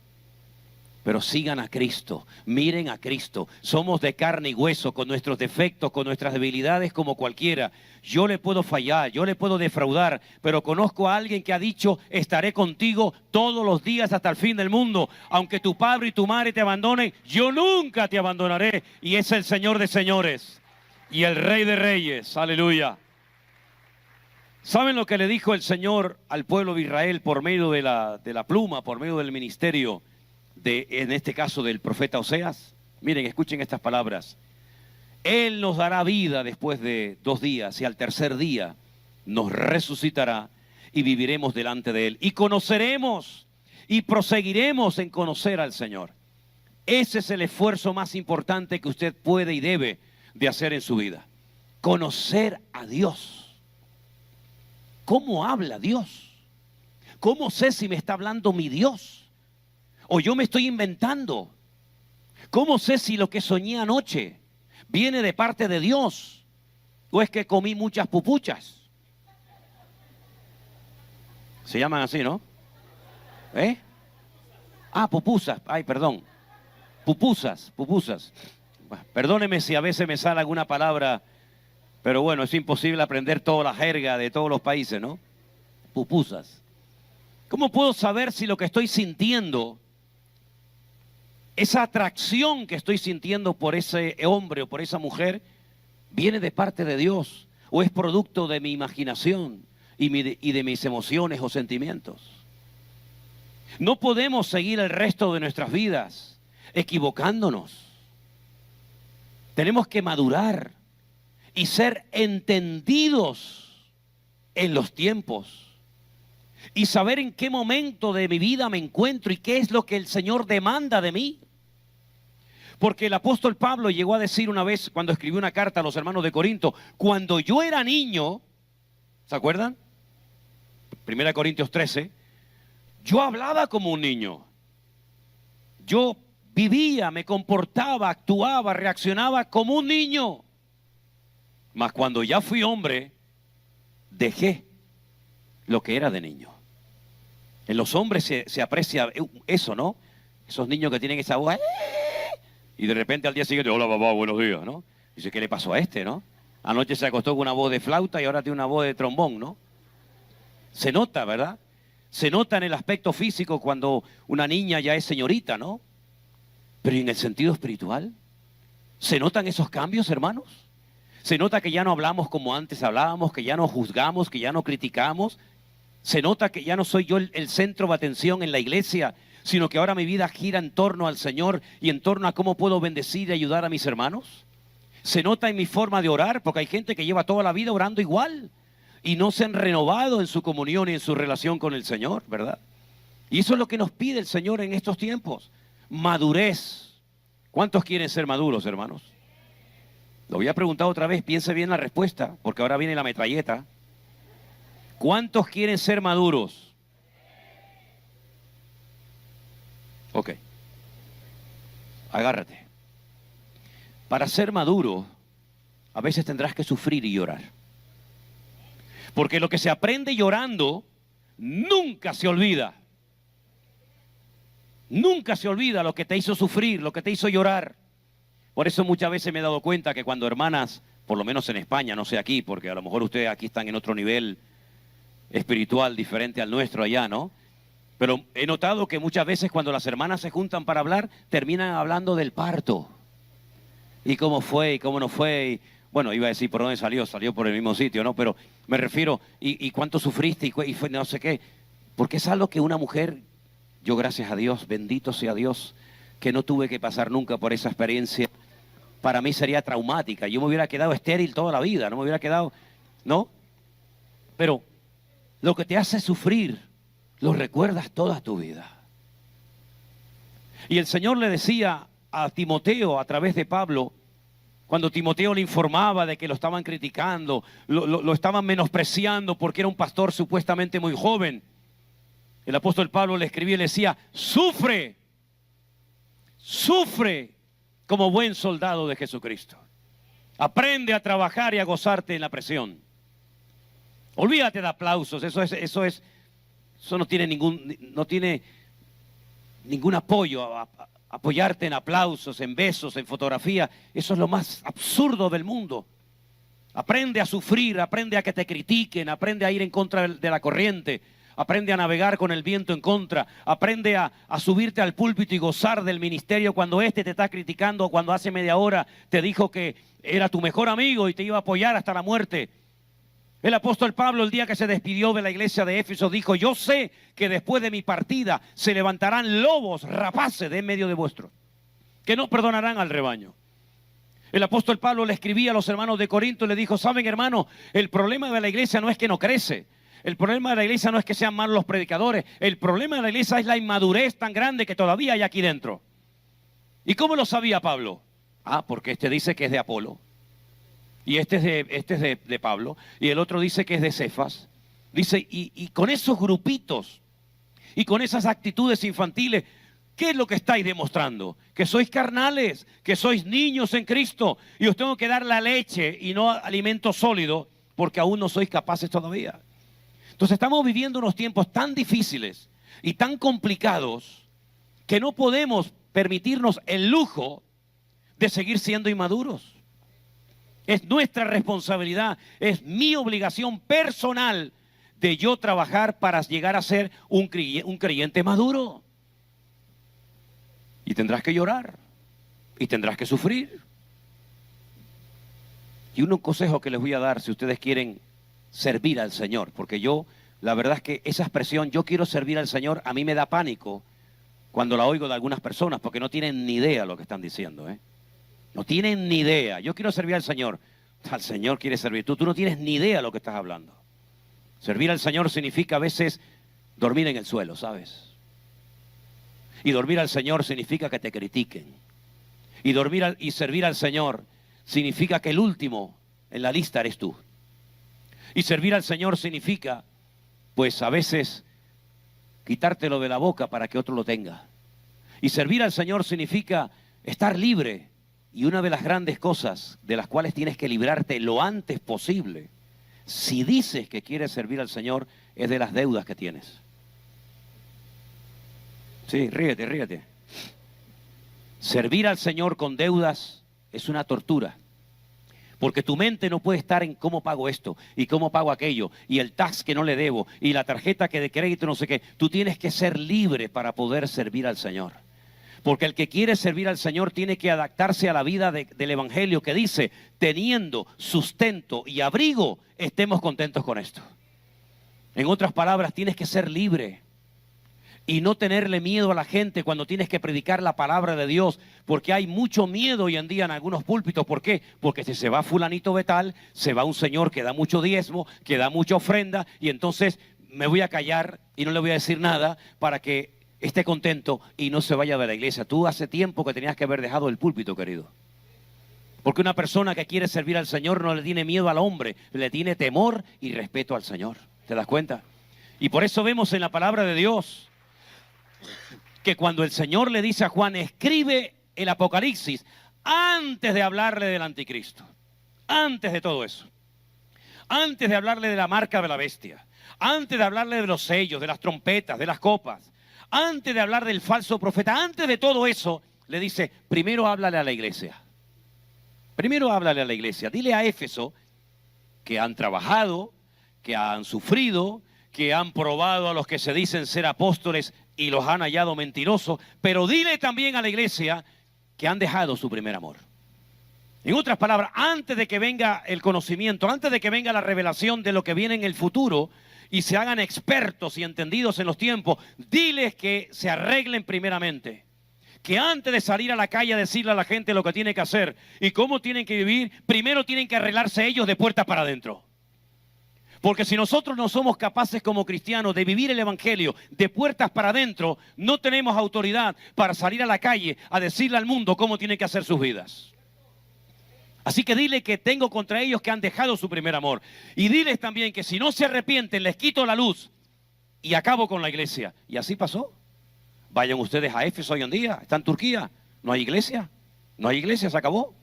Pero sigan a Cristo, miren a Cristo. Somos de carne y hueso, con nuestros defectos, con nuestras debilidades como cualquiera. Yo le puedo fallar, yo le puedo defraudar, pero conozco a alguien que ha dicho, estaré contigo todos los días hasta el fin del mundo. Aunque tu padre y tu madre te abandonen, yo nunca te abandonaré. Y es el Señor de señores y el Rey de reyes. Aleluya. ¿Saben lo que le dijo el Señor al pueblo de Israel por medio de la pluma, por medio del ministerio? En este caso del profeta Oseas? Miren, escuchen estas palabras. Él nos dará vida después de 2 días y al tercer día nos resucitará y viviremos delante de Él. Y conoceremos y proseguiremos en conocer al Señor. Ese es el esfuerzo más importante que usted puede y debe de hacer en su vida. Conocer a Dios. ¿Cómo habla Dios? ¿Cómo sé si me está hablando mi Dios? ¿O yo me estoy inventando? ¿Cómo sé si lo que soñé anoche viene de parte de Dios? ¿O es que comí muchas pupuchas? Se llaman así, ¿no? ¿Eh? Ah, pupusas. Ay, perdón. Pupusas. Perdóneme si a veces me sale alguna palabra, pero bueno, es imposible aprender toda la jerga de todos los países, ¿no? Pupusas. ¿Cómo puedo saber si lo que estoy sintiendo, esa atracción que estoy sintiendo por ese hombre o por esa mujer, viene de parte de Dios o es producto de mi imaginación y de mis emociones o sentimientos? No podemos seguir el resto de nuestras vidas equivocándonos. Tenemos que madurar y ser entendidos en los tiempos y saber en qué momento de mi vida me encuentro y qué es lo que el Señor demanda de mí. Porque el apóstol Pablo llegó a decir una vez cuando escribió una carta a los hermanos de Corinto, cuando yo era niño, ¿se acuerdan? 1 Corintios 13, yo hablaba como un niño. Yo vivía, me comportaba, actuaba, reaccionaba como un niño. Mas cuando ya fui hombre, dejé lo que era de niño. En los hombres se aprecia eso, ¿no? Esos niños que tienen esa voz, y de repente al día siguiente, hola papá, buenos días, ¿no? Dice, ¿qué le pasó a este, no? Anoche se acostó con una voz de flauta y ahora tiene una voz de trombón, ¿no? Se nota, ¿verdad? Se nota en el aspecto físico cuando una niña ya es señorita, ¿no? Pero en el sentido espiritual, ¿se notan esos cambios, hermanos? Se nota que ya no hablamos como antes hablábamos, que ya no juzgamos, que ya no criticamos. Se nota que ya no soy yo el centro de atención en la iglesia, sino que ahora mi vida gira en torno al Señor y en torno a cómo puedo bendecir y ayudar a mis hermanos. Se nota en mi forma de orar, porque hay gente que lleva toda la vida orando igual y no se han renovado en su comunión y en su relación con el Señor, ¿verdad? Y eso es lo que nos pide el Señor en estos tiempos. Madurez. ¿Cuántos quieren ser maduros, hermanos? Lo voy a preguntar otra vez, piense bien la respuesta, porque ahora viene la metralleta. ¿Cuántos quieren ser maduros? Ok. Agárrate. Para ser maduro, a veces tendrás que sufrir y llorar. Porque lo que se aprende llorando, nunca se olvida. Nunca se olvida lo que te hizo sufrir, lo que te hizo llorar. Por eso muchas veces me he dado cuenta que cuando hermanas, por lo menos en España, no sé aquí, porque a lo mejor ustedes aquí están en otro nivel espiritual diferente al nuestro allá, ¿no? Pero he notado que muchas veces cuando las hermanas se juntan para hablar, terminan hablando del parto. Y cómo fue, y cómo no fue. Y, bueno, iba a decir por dónde salió, salió por el mismo sitio, ¿no? Pero me refiero, y cuánto sufriste, y fue no sé qué. Porque es algo que una mujer, yo gracias a Dios, bendito sea Dios, que no tuve que pasar nunca por esa experiencia. Para mí sería traumática. Yo me hubiera quedado estéril toda la vida, no me hubiera quedado, ¿no? Pero lo que te hace sufrir, lo recuerdas toda tu vida. Y el Señor le decía a Timoteo a través de Pablo, cuando Timoteo le informaba de que lo estaban criticando, lo estaban menospreciando porque era un pastor supuestamente muy joven. El apóstol Pablo le escribía y le decía, sufre como buen soldado de Jesucristo. Aprende a trabajar y a gozarte en la presión. Olvídate de aplausos, eso no tiene ningún apoyo, apoyarte en aplausos, en besos, en fotografía. Eso es lo más absurdo del mundo. Aprende a sufrir, aprende a que te critiquen, aprende a ir en contra de la corriente, aprende a navegar con el viento en contra, aprende a subirte al púlpito y gozar del ministerio cuando te está criticando, cuando hace media hora te dijo que era tu mejor amigo y te iba a apoyar hasta la muerte. El apóstol Pablo, el día que se despidió de la iglesia de Éfeso, dijo, yo sé que después de mi partida se levantarán lobos rapaces de en medio de vuestros, que no perdonarán al rebaño. El apóstol Pablo le escribía a los hermanos de Corinto y le dijo, saben hermano, el problema de la iglesia no es que no crece, el problema de la iglesia no es que sean malos los predicadores, el problema de la iglesia es la inmadurez tan grande que todavía hay aquí dentro. ¿Y cómo lo sabía Pablo? Porque este dice que es de Apolo. Y este es de Pablo, y el otro dice que es de Cefas. Dice, y con esos grupitos, y con esas actitudes infantiles, ¿qué es lo que estáis demostrando? Que sois carnales, que sois niños en Cristo, y os tengo que dar la leche y no alimento sólido, porque aún no sois capaces todavía. Entonces estamos viviendo unos tiempos tan difíciles y tan complicados, que no podemos permitirnos el lujo de seguir siendo inmaduros. Es nuestra responsabilidad, es mi obligación personal de yo trabajar para llegar a ser un creyente maduro. Y tendrás que llorar, y tendrás que sufrir. Y un consejo que les voy a dar si ustedes quieren servir al Señor, porque la verdad es que esa expresión, yo quiero servir al Señor, a mí me da pánico cuando la oigo de algunas personas, porque no tienen ni idea lo que están diciendo, No tienen ni idea. Yo quiero servir al Señor. Al Señor quiere servir. Tú no tienes ni idea de lo que estás hablando. Servir al Señor significa a veces dormir en el suelo, ¿sabes? Y dormir al Señor significa que te critiquen. Y servir al Señor significa que el último en la lista eres tú. Y servir al Señor significa, pues a veces, quitártelo de la boca para que otro lo tenga. Y servir al Señor significa estar libre. Y una de las grandes cosas de las cuales tienes que librarte lo antes posible, si dices que quieres servir al Señor, es de las deudas que tienes. Sí, ríete. Servir al Señor con deudas es una tortura. Porque tu mente no puede estar en cómo pago esto y cómo pago aquello y el tax que no le debo y la tarjeta que de crédito no sé qué. Tú tienes que ser libre para poder servir al Señor. Porque el que quiere servir al Señor tiene que adaptarse a la vida del Evangelio que dice, teniendo sustento y abrigo, estemos contentos con esto. En otras palabras, tienes que ser libre y no tenerle miedo a la gente cuando tienes que predicar la palabra de Dios, porque hay mucho miedo hoy en día en algunos púlpitos. ¿Por qué? Porque si se va fulanito de tal, se va un señor que da mucho diezmo, que da mucha ofrenda, y entonces me voy a callar y no le voy a decir nada para que esté contento y no se vaya de la iglesia. Tú hace tiempo que tenías que haber dejado el púlpito, querido. Porque una persona que quiere servir al Señor no le tiene miedo al hombre, le tiene temor y respeto al Señor. ¿Te das cuenta? Y por eso vemos en la palabra de Dios que cuando el Señor le dice a Juan, escribe el Apocalipsis, antes de hablarle del anticristo, antes de todo eso, antes de hablarle de la marca de la bestia, antes de hablarle de los sellos, de las trompetas, de las copas, antes de hablar del falso profeta, antes de todo eso, le dice, primero háblale a la iglesia. Primero háblale a la iglesia. Dile a Éfeso que han trabajado, que han sufrido, que han probado a los que se dicen ser apóstoles y los han hallado mentirosos, pero dile también a la iglesia que han dejado su primer amor. En otras palabras, antes de que venga el conocimiento, antes de que venga la revelación de lo que viene en el futuro y se hagan expertos y entendidos en los tiempos, diles que se arreglen primeramente. Que antes de salir a la calle a decirle a la gente lo que tiene que hacer y cómo tienen que vivir, primero tienen que arreglarse ellos de puertas para adentro. Porque si nosotros no somos capaces como cristianos de vivir el evangelio de puertas para adentro, no tenemos autoridad para salir a la calle a decirle al mundo cómo tienen que hacer sus vidas. Así que dile que tengo contra ellos que han dejado su primer amor. Y diles también que si no se arrepienten, les quito la luz y acabo con la iglesia. Y así pasó. Vayan ustedes a Éfeso hoy en día, está en Turquía, no hay iglesia, no hay iglesia, se acabó.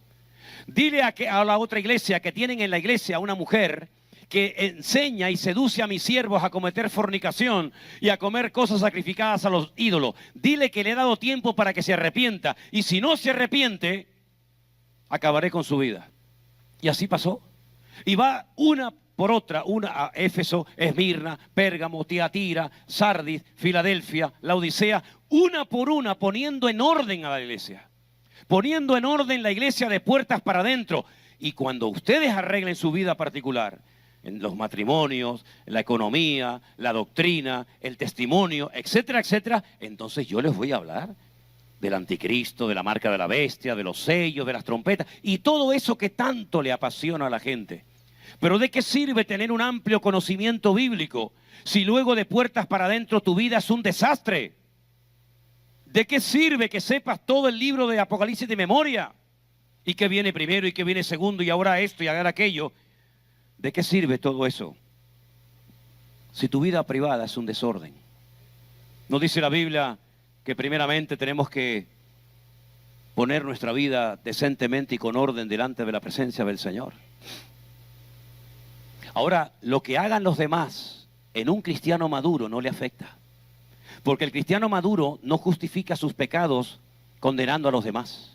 Dile a la otra iglesia que tienen en la iglesia a una mujer que enseña y seduce a mis siervos a cometer fornicación y a comer cosas sacrificadas a los ídolos. Dile que le he dado tiempo para que se arrepienta. Y si no se arrepiente, acabaré con su vida. Y así pasó. Y va una por otra, una a Éfeso, Esmirna, Pérgamo, Tiatira, Sardis, Filadelfia, Laodicea, una por una poniendo en orden a la iglesia. Poniendo en orden la iglesia de puertas para adentro. Y cuando ustedes arreglen su vida particular, en los matrimonios, en la economía, la doctrina, el testimonio, etcétera, etcétera, entonces yo les voy a hablar del anticristo, de la marca de la bestia, de los sellos, de las trompetas y todo eso que tanto le apasiona a la gente. Pero ¿de qué sirve tener un amplio conocimiento bíblico si luego de puertas para adentro tu vida es un desastre? ¿De qué sirve que sepas todo el libro de Apocalipsis de memoria? ¿Y qué viene primero y qué viene segundo y ahora esto y ahora aquello? ¿De qué sirve todo eso si tu vida privada es un desorden? ¿No dice la Biblia que primeramente tenemos que poner nuestra vida decentemente y con orden delante de la presencia del Señor? Ahora, lo que hagan los demás en un cristiano maduro no le afecta. Porque el cristiano maduro no justifica sus pecados condenando a los demás.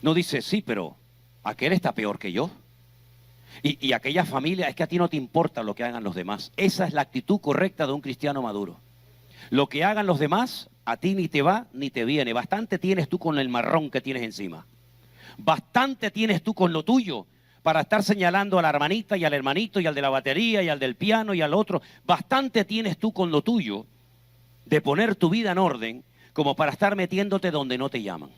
No dice, sí, pero aquel está peor que yo. Y aquella familia, es que a ti no te importa lo que hagan los demás. Esa es la actitud correcta de un cristiano maduro. Lo que hagan los demás, a ti ni te va ni te viene. Bastante tienes tú con el marrón que tienes encima. Bastante tienes tú con lo tuyo para estar señalando a la hermanita y al hermanito y al de la batería y al del piano y al otro. Bastante tienes tú con lo tuyo de poner tu vida en orden como para estar metiéndote donde no te llaman.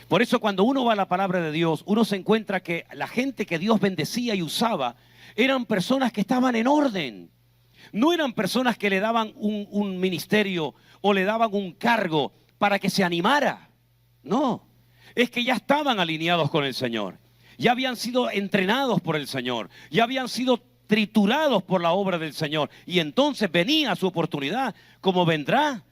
Por eso cuando uno va a la palabra de Dios, uno se encuentra que la gente que Dios bendecía y usaba eran personas que estaban en orden. No eran personas que le daban un ministerio o le daban un cargo para que se animara. No, es que ya estaban alineados con el Señor. Ya habían sido entrenados por el Señor. Ya habían sido triturados por la obra del Señor. Y entonces venía su oportunidad, como vendrá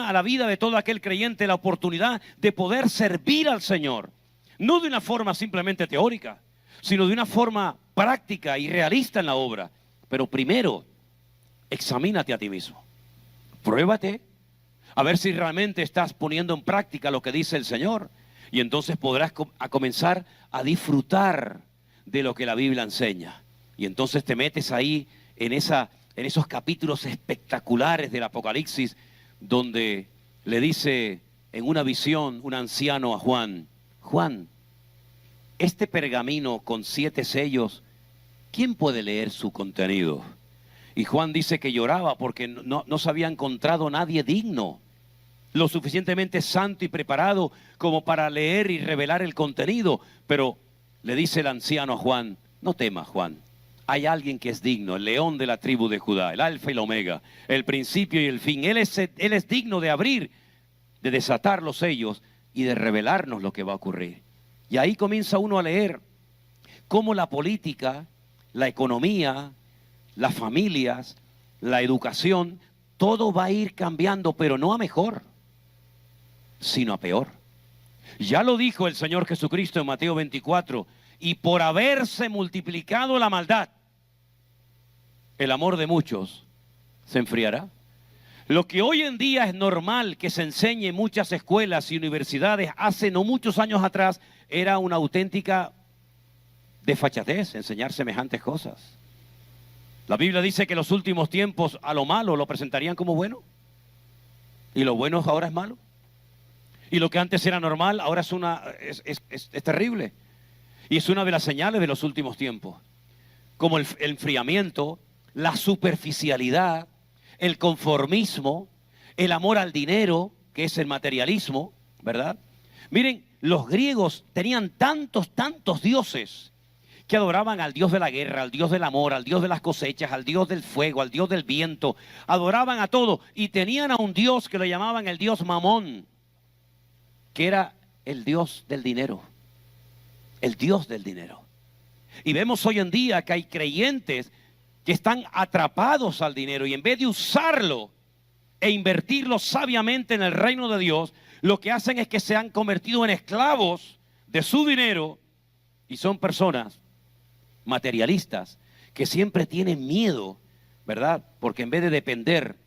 a la vida de todo aquel creyente la oportunidad de poder servir al Señor. No de una forma simplemente teórica, sino de una forma práctica y realista en la obra. Pero primero, examínate a ti mismo. Pruébate, a ver si realmente estás poniendo en práctica lo que dice el Señor. Y entonces podrás comenzar a disfrutar de lo que la Biblia enseña. Y entonces te metes ahí en esos capítulos espectaculares del Apocalipsis, donde le dice en una visión un anciano a Juan, Juan, este pergamino con 7 sellos, ¿quién puede leer su contenido? Y Juan dice que lloraba porque no se había encontrado nadie digno, lo suficientemente santo y preparado como para leer y revelar el contenido. Pero le dice el anciano a Juan, no temas, Juan. Hay alguien que es digno, el león de la tribu de Judá, el alfa y el omega, el principio y el fin. Él es digno de abrir, de desatar los sellos y de revelarnos lo que va a ocurrir. Y ahí comienza uno a leer cómo la política, la economía, las familias, la educación, todo va a ir cambiando, pero no a mejor, sino a peor. Ya lo dijo el Señor Jesucristo en Mateo 24, y por haberse multiplicado la maldad, el amor de muchos se enfriará. Lo que hoy en día es normal que se enseñe en muchas escuelas y universidades, hace no muchos años atrás, era una auténtica desfachatez enseñar semejantes cosas. La Biblia dice que en los últimos tiempos a lo malo lo presentarían como bueno. Y lo bueno ahora es malo. Y lo que antes era normal ahora es terrible. Y es una de las señales de los últimos tiempos. Como el enfriamiento, la superficialidad, el conformismo, el amor al dinero, que es el materialismo, ¿verdad? Miren, los griegos tenían tantos dioses que adoraban al Dios de la guerra, al Dios del amor, al Dios de las cosechas, al Dios del fuego, al Dios del viento. Adoraban a todo y tenían a un Dios que lo llamaban el Dios Mamón, que era el Dios del dinero. El Dios del dinero. Y vemos hoy en día que hay creyentes que están atrapados al dinero y en vez de usarlo e invertirlo sabiamente en el reino de Dios, lo que hacen es que se han convertido en esclavos de su dinero y son personas materialistas que siempre tienen miedo, ¿verdad? Porque en vez de depender,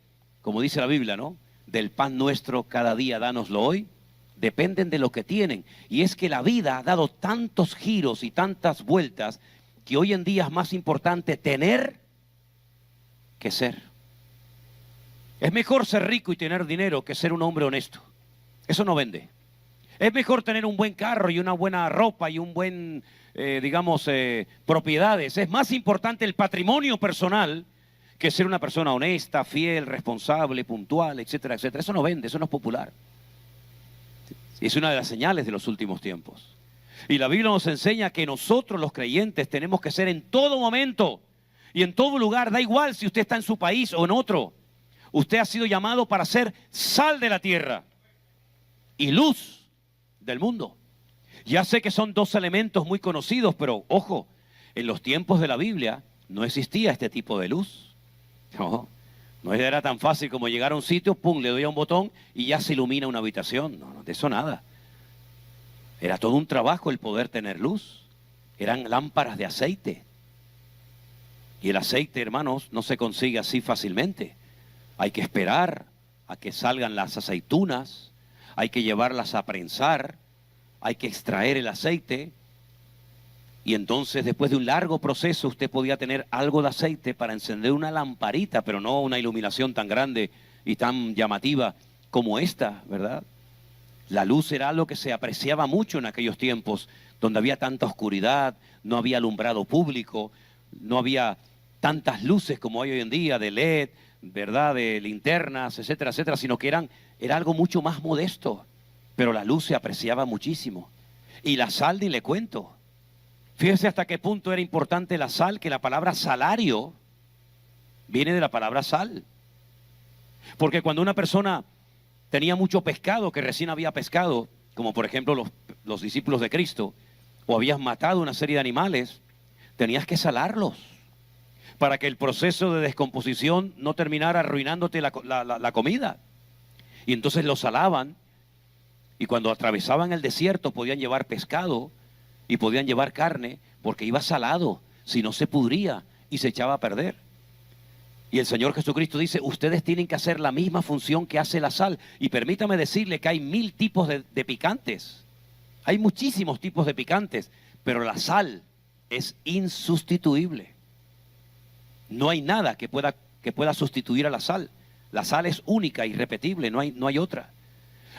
como dice la Biblia, ¿no?, del pan nuestro cada día dánoslo hoy, dependen de lo que tienen. Y es que la vida ha dado tantos giros y tantas vueltas que hoy en día es más importante tener que ser. Es mejor ser rico y tener dinero que ser un hombre honesto. Eso no vende. Es mejor tener un buen carro y una buena ropa y un buen, propiedades. Es más importante el patrimonio personal que ser una persona honesta, fiel, responsable, puntual, etcétera, etcétera. Eso no vende, eso no es popular. Es una de las señales de los últimos tiempos. Y la Biblia nos enseña que nosotros los creyentes tenemos que ser en todo momento y en todo lugar, da igual si usted está en su país o en otro. Usted ha sido llamado para ser sal de la tierra y luz del mundo. Ya sé que son dos elementos muy conocidos, pero ojo, en los tiempos de la Biblia no existía este tipo de luz. No era tan fácil como llegar a un sitio, pum, le doy a un botón y ya se ilumina una habitación. No, de eso nada. Era todo un trabajo el poder tener luz. Eran lámparas de aceite. Y el aceite, hermanos, no se consigue así fácilmente. Hay que esperar a que salgan las aceitunas, hay que llevarlas a prensar, hay que extraer el aceite. Y entonces, después de un largo proceso, usted podía tener algo de aceite para encender una lamparita, pero no una iluminación tan grande y tan llamativa como esta, ¿verdad? La luz era algo que se apreciaba mucho en aquellos tiempos, donde había tanta oscuridad, no había alumbrado público, no había tantas luces como hay hoy en día, de LED, ¿verdad?, de linternas, etcétera, etcétera, sino que era algo mucho más modesto, pero la luz se apreciaba muchísimo. Y la sal, ni le cuento. Fíjese hasta qué punto era importante la sal, que la palabra salario viene de la palabra sal. Porque cuando una persona tenía mucho pescado, que recién había pescado, como por ejemplo los discípulos de Cristo, o habías matado una serie de animales, tenías que salarlos para que el proceso de descomposición no terminara arruinándote la comida. Y entonces los salaban, y cuando atravesaban el desierto podían llevar pescado y podían llevar carne, porque iba salado, si no se pudría y se echaba a perder. Y el Señor Jesucristo dice, ustedes tienen que hacer la misma función que hace la sal. Y permítame decirle que hay 1000 tipos de picantes. Hay muchísimos tipos de picantes, pero la sal es insustituible. No hay nada que pueda sustituir a la sal. La sal es única, irrepetible, no hay otra.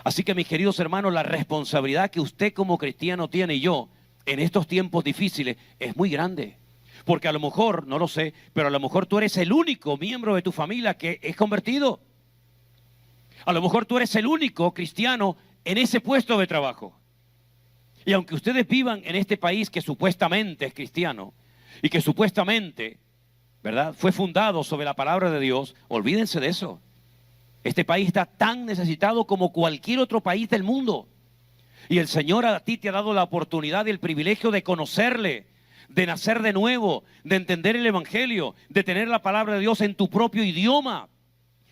Así que, mis queridos hermanos, la responsabilidad que usted como cristiano tiene y yo en estos tiempos difíciles es muy grande. Porque a lo mejor, no lo sé, pero a lo mejor tú eres el único miembro de tu familia que es convertido. A lo mejor tú eres el único cristiano en ese puesto de trabajo. Y aunque ustedes vivan en este país que supuestamente es cristiano y que supuestamente, ¿verdad?, fue fundado sobre la palabra de Dios, olvídense de eso. Este país está tan necesitado como cualquier otro país del mundo. Y el Señor a ti te ha dado la oportunidad y el privilegio de conocerle, de nacer de nuevo, de entender el Evangelio, de tener la palabra de Dios en tu propio idioma,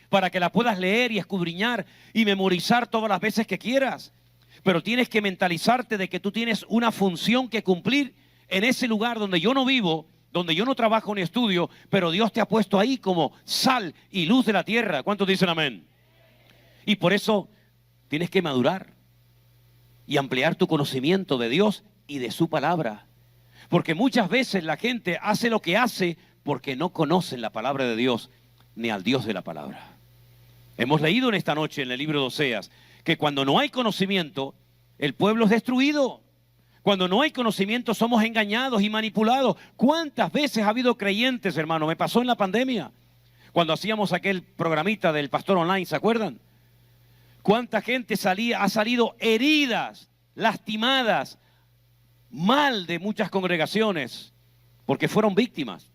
para que la puedas leer y escudriñar y memorizar todas las veces que quieras. Pero tienes que mentalizarte de que tú tienes una función que cumplir en ese lugar donde yo no vivo, donde yo no trabajo ni estudio, pero Dios te ha puesto ahí como sal y luz de la tierra. ¿Cuántos dicen amén? Y por eso tienes que madurar y ampliar tu conocimiento de Dios y de su palabra. Porque muchas veces la gente hace lo que hace porque no conocen la palabra de Dios ni al Dios de la palabra. Hemos leído en esta noche en el libro de Oseas que cuando no hay conocimiento, el pueblo es destruido. Cuando no hay conocimiento, somos engañados y manipulados. ¿Cuántas veces ha habido creyentes, hermano? Me pasó en la pandemia, cuando hacíamos aquel programita del pastor online, ¿se acuerdan? ¿Cuánta gente ha salido heridas, lastimadas, mal de muchas congregaciones, porque fueron víctimas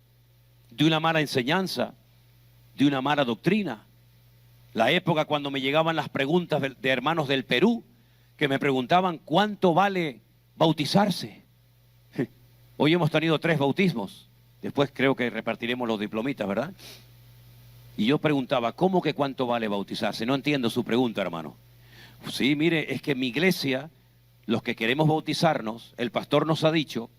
de una mala enseñanza, de una mala doctrina? La época cuando me llegaban las preguntas de hermanos del Perú, que me preguntaban cuánto vale bautizarse. Hoy hemos tenido 3 bautismos. Después creo que repartiremos los diplomitas, ¿verdad? Y yo preguntaba, ¿cómo que cuánto vale bautizarse? No entiendo su pregunta, hermano. Sí, mire, es que en mi iglesia, los que queremos bautizarnos, el pastor nos ha dicho,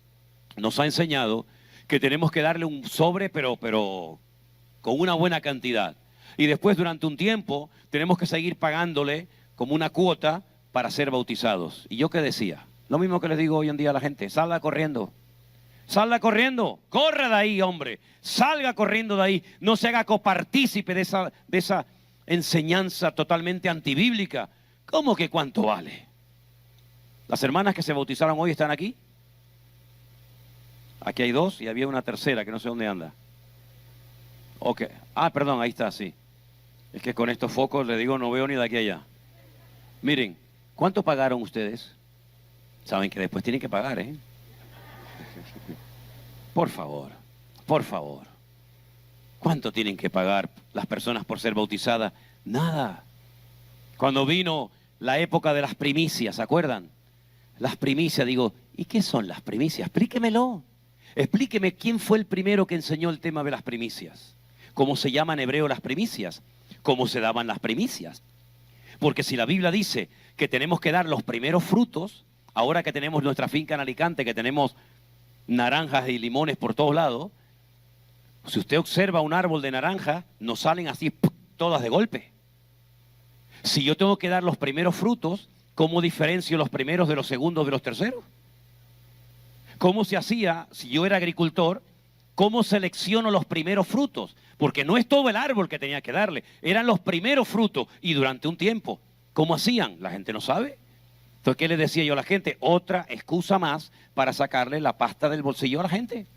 nos ha enseñado, que tenemos que darle un sobre, pero con una buena cantidad. Y después, durante un tiempo, tenemos que seguir pagándole como una cuota para ser bautizados. ¿Y yo qué decía? Lo mismo que les digo hoy en día a la gente, salga corriendo, corra de ahí, hombre, salga corriendo de ahí, no se haga copartícipe de esa enseñanza totalmente antibíblica. ¿Cómo que cuánto vale? Las hermanas que se bautizaron hoy están aquí. Aquí hay 2 y había una tercera que no sé dónde anda. Ok, perdón, ahí está, sí. Es que con estos focos, le digo, no veo ni de aquí a allá. Miren, ¿cuánto pagaron ustedes? Saben que después tienen que pagar, ¿eh? Por favor, por favor. ¿Cuánto tienen que pagar las personas por ser bautizadas? Nada. Cuando vino la época de las primicias, ¿se acuerdan? Las primicias, digo, ¿y qué son las primicias? Explíquemelo. Explíqueme quién fue el primero que enseñó el tema de las primicias. ¿Cómo se llama en hebreo las primicias? ¿Cómo se daban las primicias? Porque si la Biblia dice que tenemos que dar los primeros frutos, ahora que tenemos nuestra finca en Alicante, que tenemos naranjas y limones por todos lados, si usted observa un árbol de naranja, no salen así todas de golpe. Si yo tengo que dar los primeros frutos, ¿cómo diferencio los primeros de los segundos de los terceros? ¿Cómo se hacía, si yo era agricultor, cómo selecciono los primeros frutos? Porque no es todo el árbol que tenía que darle, eran los primeros frutos y durante un tiempo. ¿Cómo hacían? La gente no sabe. Entonces, ¿qué le decía yo a la gente? Otra excusa más para sacarle la pasta del bolsillo a la gente.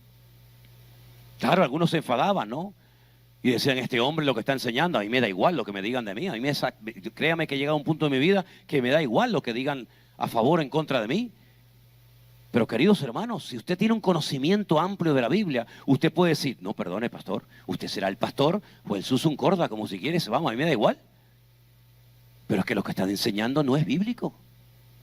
Claro, algunos se enfadaban, ¿no? Y decían, este hombre lo que está enseñando, a mí me da igual lo que me digan de mí. Créame que llega a un punto de mi vida que me da igual lo que digan a favor o en contra de mí. Pero queridos hermanos, si usted tiene un conocimiento amplio de la Biblia, usted puede decir, no, perdone, pastor, usted será el pastor o el susun corda, como si quiere, vamos, a mí me da igual. Pero es que lo que están enseñando no es bíblico,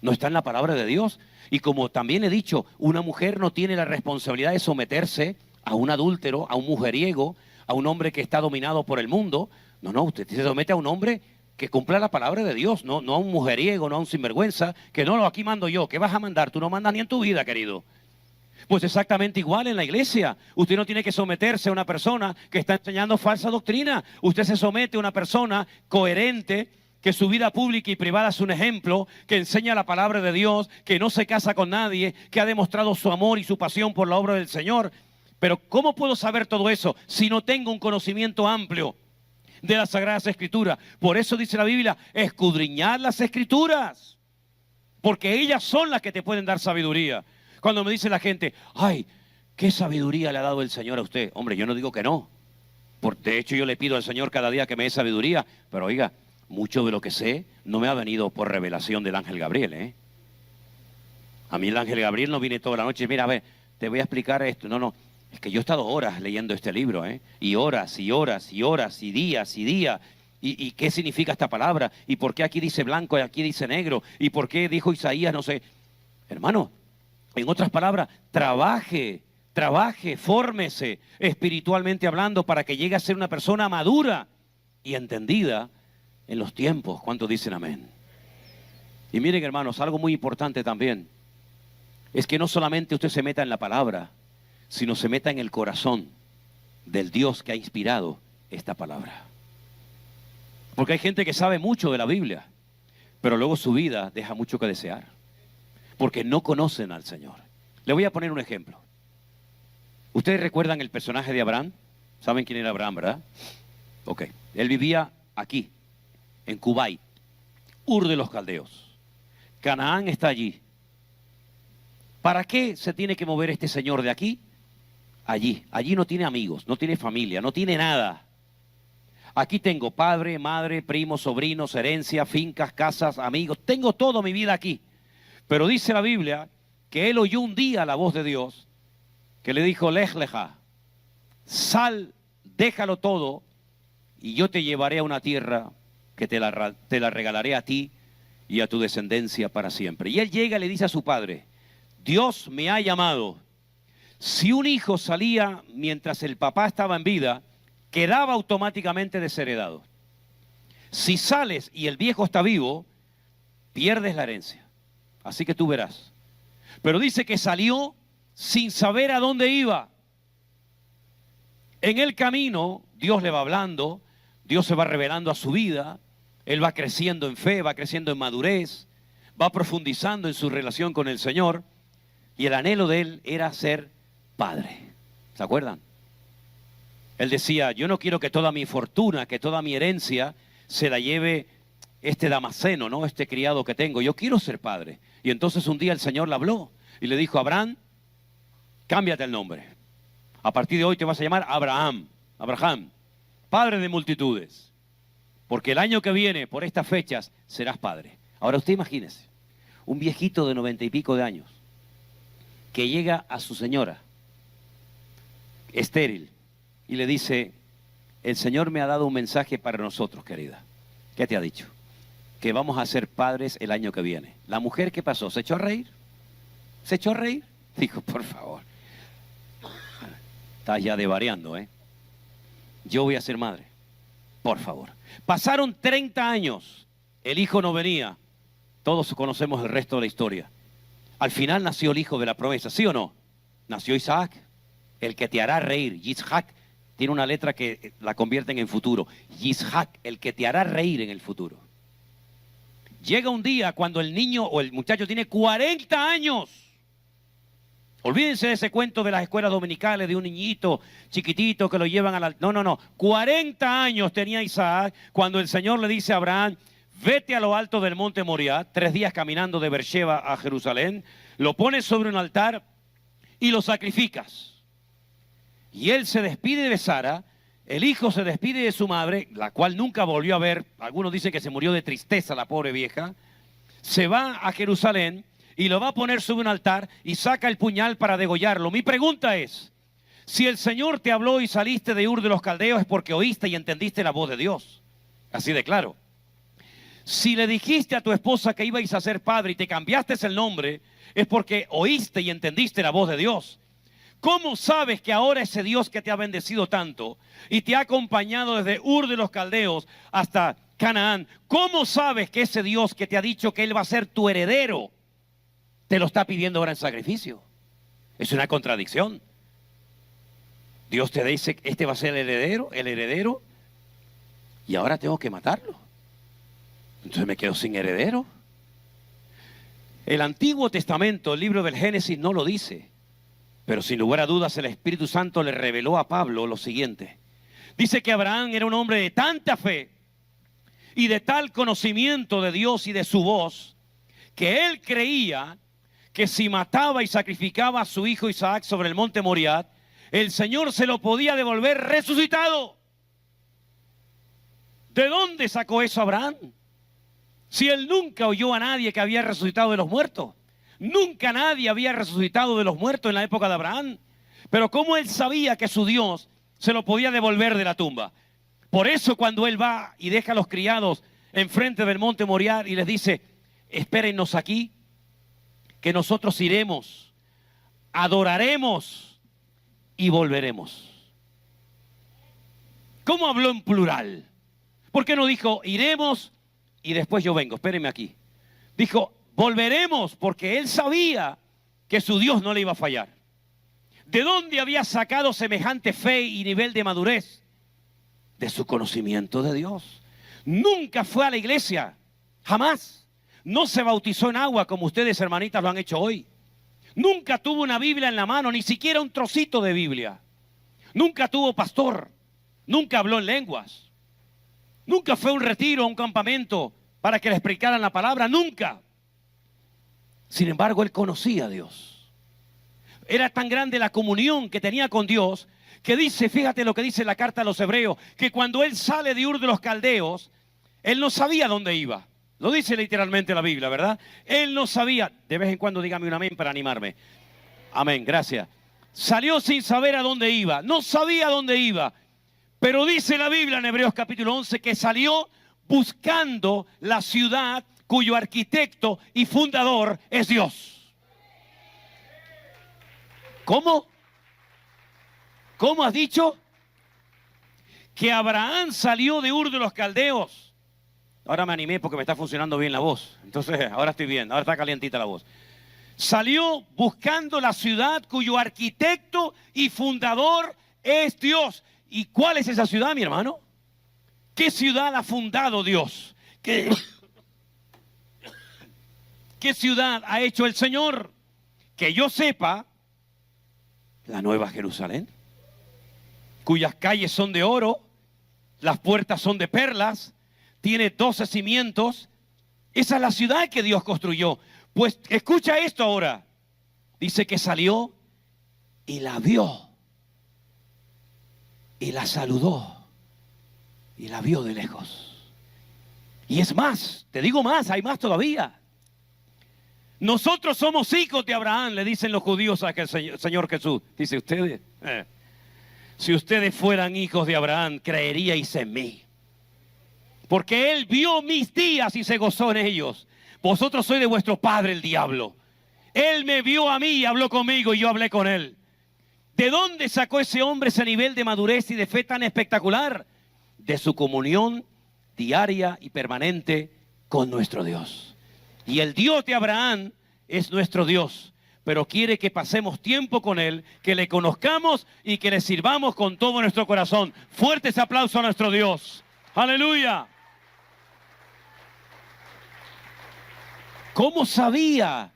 no está en la palabra de Dios. Y como también he dicho, una mujer no tiene la responsabilidad de someterse a un adúltero, a un mujeriego, a un hombre que está dominado por el mundo. No, usted se somete a un hombre que cumpla la palabra de Dios, no a un mujeriego, no a un sinvergüenza, que no, aquí mando yo. ¿Qué vas a mandar? Tú no mandas ni en tu vida, querido. Pues exactamente igual en la iglesia. Usted no tiene que someterse a una persona que está enseñando falsa doctrina. Usted se somete a una persona coherente, que su vida pública y privada es un ejemplo, que enseña la palabra de Dios, que no se casa con nadie, que ha demostrado su amor y su pasión por la obra del Señor. Pero ¿cómo puedo saber todo eso si no tengo un conocimiento amplio de las Sagradas Escrituras? Por eso dice la Biblia, escudriñad las Escrituras, porque ellas son las que te pueden dar sabiduría. Cuando me dice la gente, ay, ¿qué sabiduría le ha dado el Señor a usted? Hombre, yo no digo que no. De hecho, yo le pido al Señor cada día que me dé sabiduría, pero oiga, mucho de lo que sé no me ha venido por revelación del ángel Gabriel, ¿eh? A mí el ángel Gabriel no viene toda la noche, mira, a ver, te voy a explicar esto. No. Es que yo he estado horas leyendo este libro, ¿eh? Y horas, y horas, y horas, y días, y días. ¿Y qué significa esta palabra? ¿Y por qué aquí dice blanco y aquí dice negro? ¿Y por qué dijo Isaías, no sé? Hermano, en otras palabras, trabaje, fórmese espiritualmente hablando para que llegue a ser una persona madura y entendida en los tiempos. ¿Cuántos dicen amén? Y miren, hermanos, algo muy importante también es que no solamente usted se meta en la palabra, sino se meta en el corazón del Dios que ha inspirado esta palabra. Porque hay gente que sabe mucho de la Biblia, pero luego su vida deja mucho que desear, porque no conocen al Señor. Le voy a poner un ejemplo. ¿Ustedes recuerdan el personaje de Abraham? ¿Saben quién era Abraham, verdad? Ok. Él vivía aquí, en Kuwait, Ur de los Caldeos. Canaán está allí. ¿Para qué se tiene que mover este señor de aquí? Allí. Allí no tiene amigos, no tiene familia, no tiene nada. Aquí tengo padre, madre, primos, sobrinos, herencia, fincas, casas, amigos. Tengo toda mi vida aquí. Pero dice la Biblia que él oyó un día la voz de Dios que le dijo, Lej leja, sal, déjalo todo y yo te llevaré a una tierra que te la regalaré a ti y a tu descendencia para siempre. Y él llega y le dice a su padre, Dios me ha llamado. Si un hijo salía mientras el papá estaba en vida, quedaba automáticamente desheredado. Si sales y el viejo está vivo, pierdes la herencia. Así que tú verás. Pero dice que salió sin saber a dónde iba. En el camino, Dios le va hablando, Dios se va revelando a su vida, él va creciendo en fe, va creciendo en madurez, va profundizando en su relación con el Señor, y el anhelo de él era ser padre. ¿Se acuerdan? Él decía, yo no quiero que toda mi fortuna, que toda mi herencia se la lleve este Damaseno, ¿no? Este criado que tengo. Yo quiero ser padre. Y entonces un día el Señor le habló y le dijo, Abraham, cámbiate el nombre. A partir de hoy te vas a llamar Abraham, padre de multitudes. Porque el año que viene, por estas fechas, serás padre. Ahora usted imagínese, un viejito de 90 y pico de años, que llega a su señora, estéril, y le dice, el Señor me ha dado un mensaje para nosotros, querida. ¿Qué te ha dicho? Que vamos a ser padres el año que viene. La mujer, ¿qué pasó? ¿Se echó a reír? ¿Se echó a reír? Dijo, por favor. Estás ya devariando, ¿eh? Yo voy a ser madre. Por favor. Pasaron 30 años. El hijo no venía. Todos conocemos el resto de la historia. Al final nació el hijo de la promesa, ¿sí o no? Nació Isaac, el que te hará reír. Yitzhak tiene una letra que la convierten en futuro. Yitzhak, el que te hará reír en el futuro. Llega un día cuando el niño o el muchacho tiene 40 años. Olvídense de ese cuento de las escuelas dominicales de un niñito chiquitito que lo llevan a la... No. 40 años tenía Isaac cuando el Señor le dice a Abraham, vete a lo alto del monte Moriah, 3 días caminando de Beersheba a Jerusalén, lo pones sobre un altar y lo sacrificas. Y él se despide de Sara, el hijo se despide de su madre, la cual nunca volvió a ver, algunos dicen que se murió de tristeza la pobre vieja, se va a Jerusalén y lo va a poner sobre un altar y saca el puñal para degollarlo. Mi pregunta es, si el Señor te habló y saliste de Ur de los Caldeos es porque oíste y entendiste la voz de Dios. Así de claro. Si le dijiste a tu esposa que ibais a ser padre y te cambiaste el nombre, es porque oíste y entendiste la voz de Dios. ¿Cómo sabes que ahora ese Dios que te ha bendecido tanto y te ha acompañado desde Ur de los Caldeos hasta Canaán, cómo sabes que ese Dios que te ha dicho que Él va a ser tu heredero, te lo está pidiendo ahora en sacrificio? Es una contradicción. Dios te dice, este va a ser el heredero, y ahora tengo que matarlo. Entonces me quedo sin heredero. El Antiguo Testamento, el libro del Génesis, no lo dice. Pero sin lugar a dudas el Espíritu Santo le reveló a Pablo lo siguiente. Dice que Abraham era un hombre de tanta fe y de tal conocimiento de Dios y de su voz, que él creía que si mataba y sacrificaba a su hijo Isaac sobre el monte Moriah, el Señor se lo podía devolver resucitado. ¿De dónde sacó eso Abraham? Si él nunca oyó a nadie que había resucitado de los muertos. Nunca nadie había resucitado de los muertos en la época de Abraham. Pero ¿cómo él sabía que su Dios se lo podía devolver de la tumba? Por eso cuando él va y deja a los criados enfrente del monte Moriah y les dice, espérennos aquí, que nosotros iremos, adoraremos y volveremos. ¿Cómo habló en plural? ¿Por qué no dijo, iremos y después yo vengo? Espérenme aquí. Dijo, volveremos, porque él sabía que su Dios no le iba a fallar. ¿De dónde había sacado semejante fe y nivel de madurez? De su conocimiento de Dios. Nunca fue a la iglesia, jamás. No se bautizó en agua como ustedes, hermanitas, lo han hecho hoy. Nunca tuvo una Biblia en la mano, ni siquiera un trocito de Biblia. Nunca tuvo pastor. Nunca habló en lenguas. Nunca fue a un retiro, a un campamento para que le explicaran la palabra. Nunca. Sin embargo, él conocía a Dios. Era tan grande la comunión que tenía con Dios que dice, fíjate lo que dice la carta a los hebreos, que cuando él sale de Ur de los Caldeos, él no sabía dónde iba. Lo dice literalmente la Biblia, ¿verdad? Él no sabía. De vez en cuando dígame un amén para animarme. Amén, gracias. Salió sin saber a dónde iba. No sabía a dónde iba. Pero dice la Biblia en Hebreos capítulo 11 que salió buscando la ciudad cuyo arquitecto y fundador es Dios. ¿Cómo? ¿Cómo has dicho? Que Abraham salió de Ur de los Caldeos. Ahora me animé porque me está funcionando bien la voz. Entonces, ahora estoy bien, ahora está calientita la voz. Salió buscando la ciudad cuyo arquitecto y fundador es Dios. ¿Y cuál es esa ciudad, mi hermano? ¿Qué ciudad ha fundado Dios? ¿Qué ciudad ha hecho el Señor? Que yo sepa, la Nueva Jerusalén, cuyas calles son de oro, las puertas son de perlas, tiene 12 cimientos. Esa es la ciudad que Dios construyó. Pues escucha esto ahora. Dice que salió y la vio. Y la saludó. Y la vio de lejos. Y es más, te digo más, hay más todavía. Nosotros somos hijos de Abraham, le dicen los judíos a aquel Señor Jesús. Dice, ustedes, si ustedes fueran hijos de Abraham, creeríais en mí. Porque él vio mis días y se gozó en ellos. Vosotros sois de vuestro padre el diablo. Él me vio a mí y habló conmigo y yo hablé con él. ¿De dónde sacó ese hombre ese nivel de madurez y de fe tan espectacular? De su comunión diaria y permanente con nuestro Dios. Y el Dios de Abraham es nuestro Dios, pero quiere que pasemos tiempo con Él, que le conozcamos y que le sirvamos con todo nuestro corazón. Fuertes aplausos a nuestro Dios. ¡Aleluya! ¿Cómo sabía?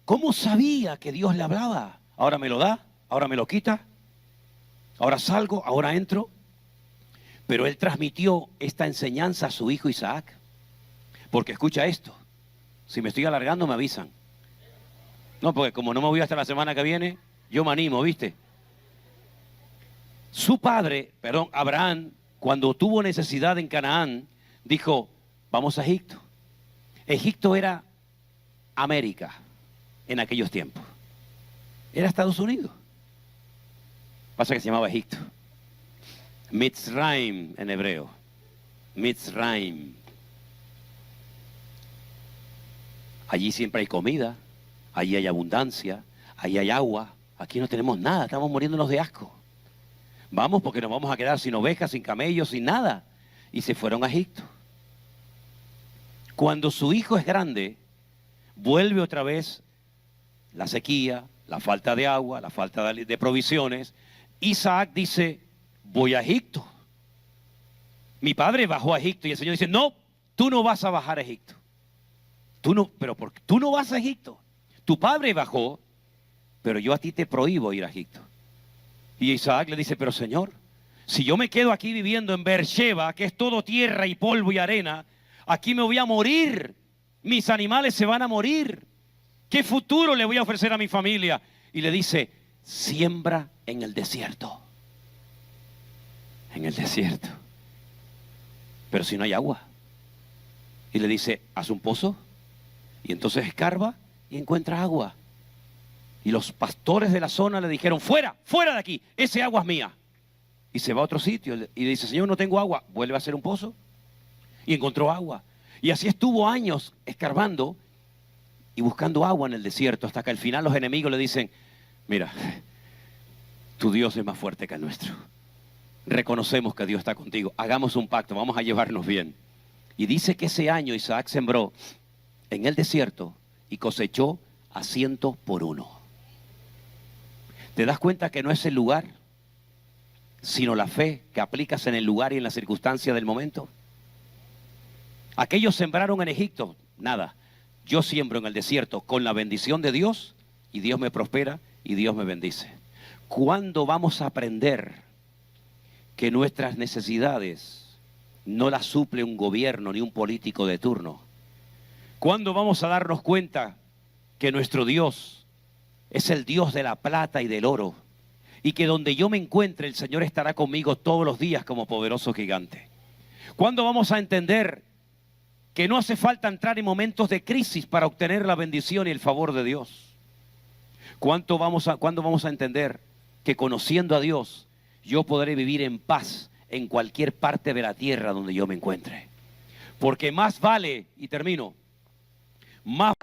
¿Cómo sabía que Dios le hablaba? Ahora me lo da, ahora me lo quita, ahora salgo, ahora entro. Pero él transmitió esta enseñanza a su hijo Isaac. Porque escucha esto, si me estoy alargando me avisan. No, porque como no me voy hasta la semana que viene, yo me animo, ¿viste? Su padre, Abraham, cuando tuvo necesidad en Canaán, dijo, vamos a Egipto. Egipto era América en aquellos tiempos. Era Estados Unidos. Pasa que se llamaba Egipto. Mitzrayim en hebreo. Mitzrayim. Allí siempre hay comida, allí hay abundancia, allí hay agua. Aquí no tenemos nada, estamos muriéndonos de asco. Vamos porque nos vamos a quedar sin ovejas, sin camellos, sin nada. Y se fueron a Egipto. Cuando su hijo es grande, vuelve otra vez la sequía, la falta de agua, la falta de provisiones. Isaac dice, voy a Egipto. Mi padre bajó a Egipto y el Señor dice, no, tú no vas a bajar a Egipto. Tú no vas a Egipto. Tu padre bajó, pero yo a ti te prohíbo ir a Egipto. Y Isaac le dice, pero Señor, si yo me quedo aquí viviendo en Beersheba, que es todo tierra y polvo y arena, aquí me voy a morir. Mis animales se van a morir. ¿Qué futuro le voy a ofrecer a mi familia? Y le dice, siembra en el desierto. En el desierto. Pero si no hay agua. Y le dice, haz un pozo. Y entonces escarba y encuentra agua. Y los pastores de la zona le dijeron, fuera, fuera de aquí, ese agua es mía. Y se va a otro sitio y dice, Señor, no tengo agua. Vuelve a hacer un pozo. Y encontró agua. Y así estuvo años escarbando y buscando agua en el desierto, hasta que al final los enemigos le dicen, mira, tu Dios es más fuerte que el nuestro. Reconocemos que Dios está contigo. Hagamos un pacto, vamos a llevarnos bien. Y dice que ese año Isaac sembró en el desierto y cosechó a 100 por 1. ¿Te das cuenta que no es el lugar, sino la fe que aplicas en el lugar y en la circunstancia del momento? Aquellos sembraron en Egipto, nada. Yo siembro en el desierto con la bendición de Dios y Dios me prospera y Dios me bendice. ¿Cuándo vamos a aprender que nuestras necesidades no las suple un gobierno ni un político de turno? ¿Cuándo vamos a darnos cuenta que nuestro Dios es el Dios de la plata y del oro? Y que donde yo me encuentre, el Señor estará conmigo todos los días como poderoso gigante. ¿Cuándo vamos a entender que no hace falta entrar en momentos de crisis para obtener la bendición y el favor de Dios? ¿Cuándo vamos a entender que conociendo a Dios, yo podré vivir en paz en cualquier parte de la tierra donde yo me encuentre? Porque más vale, y termino, más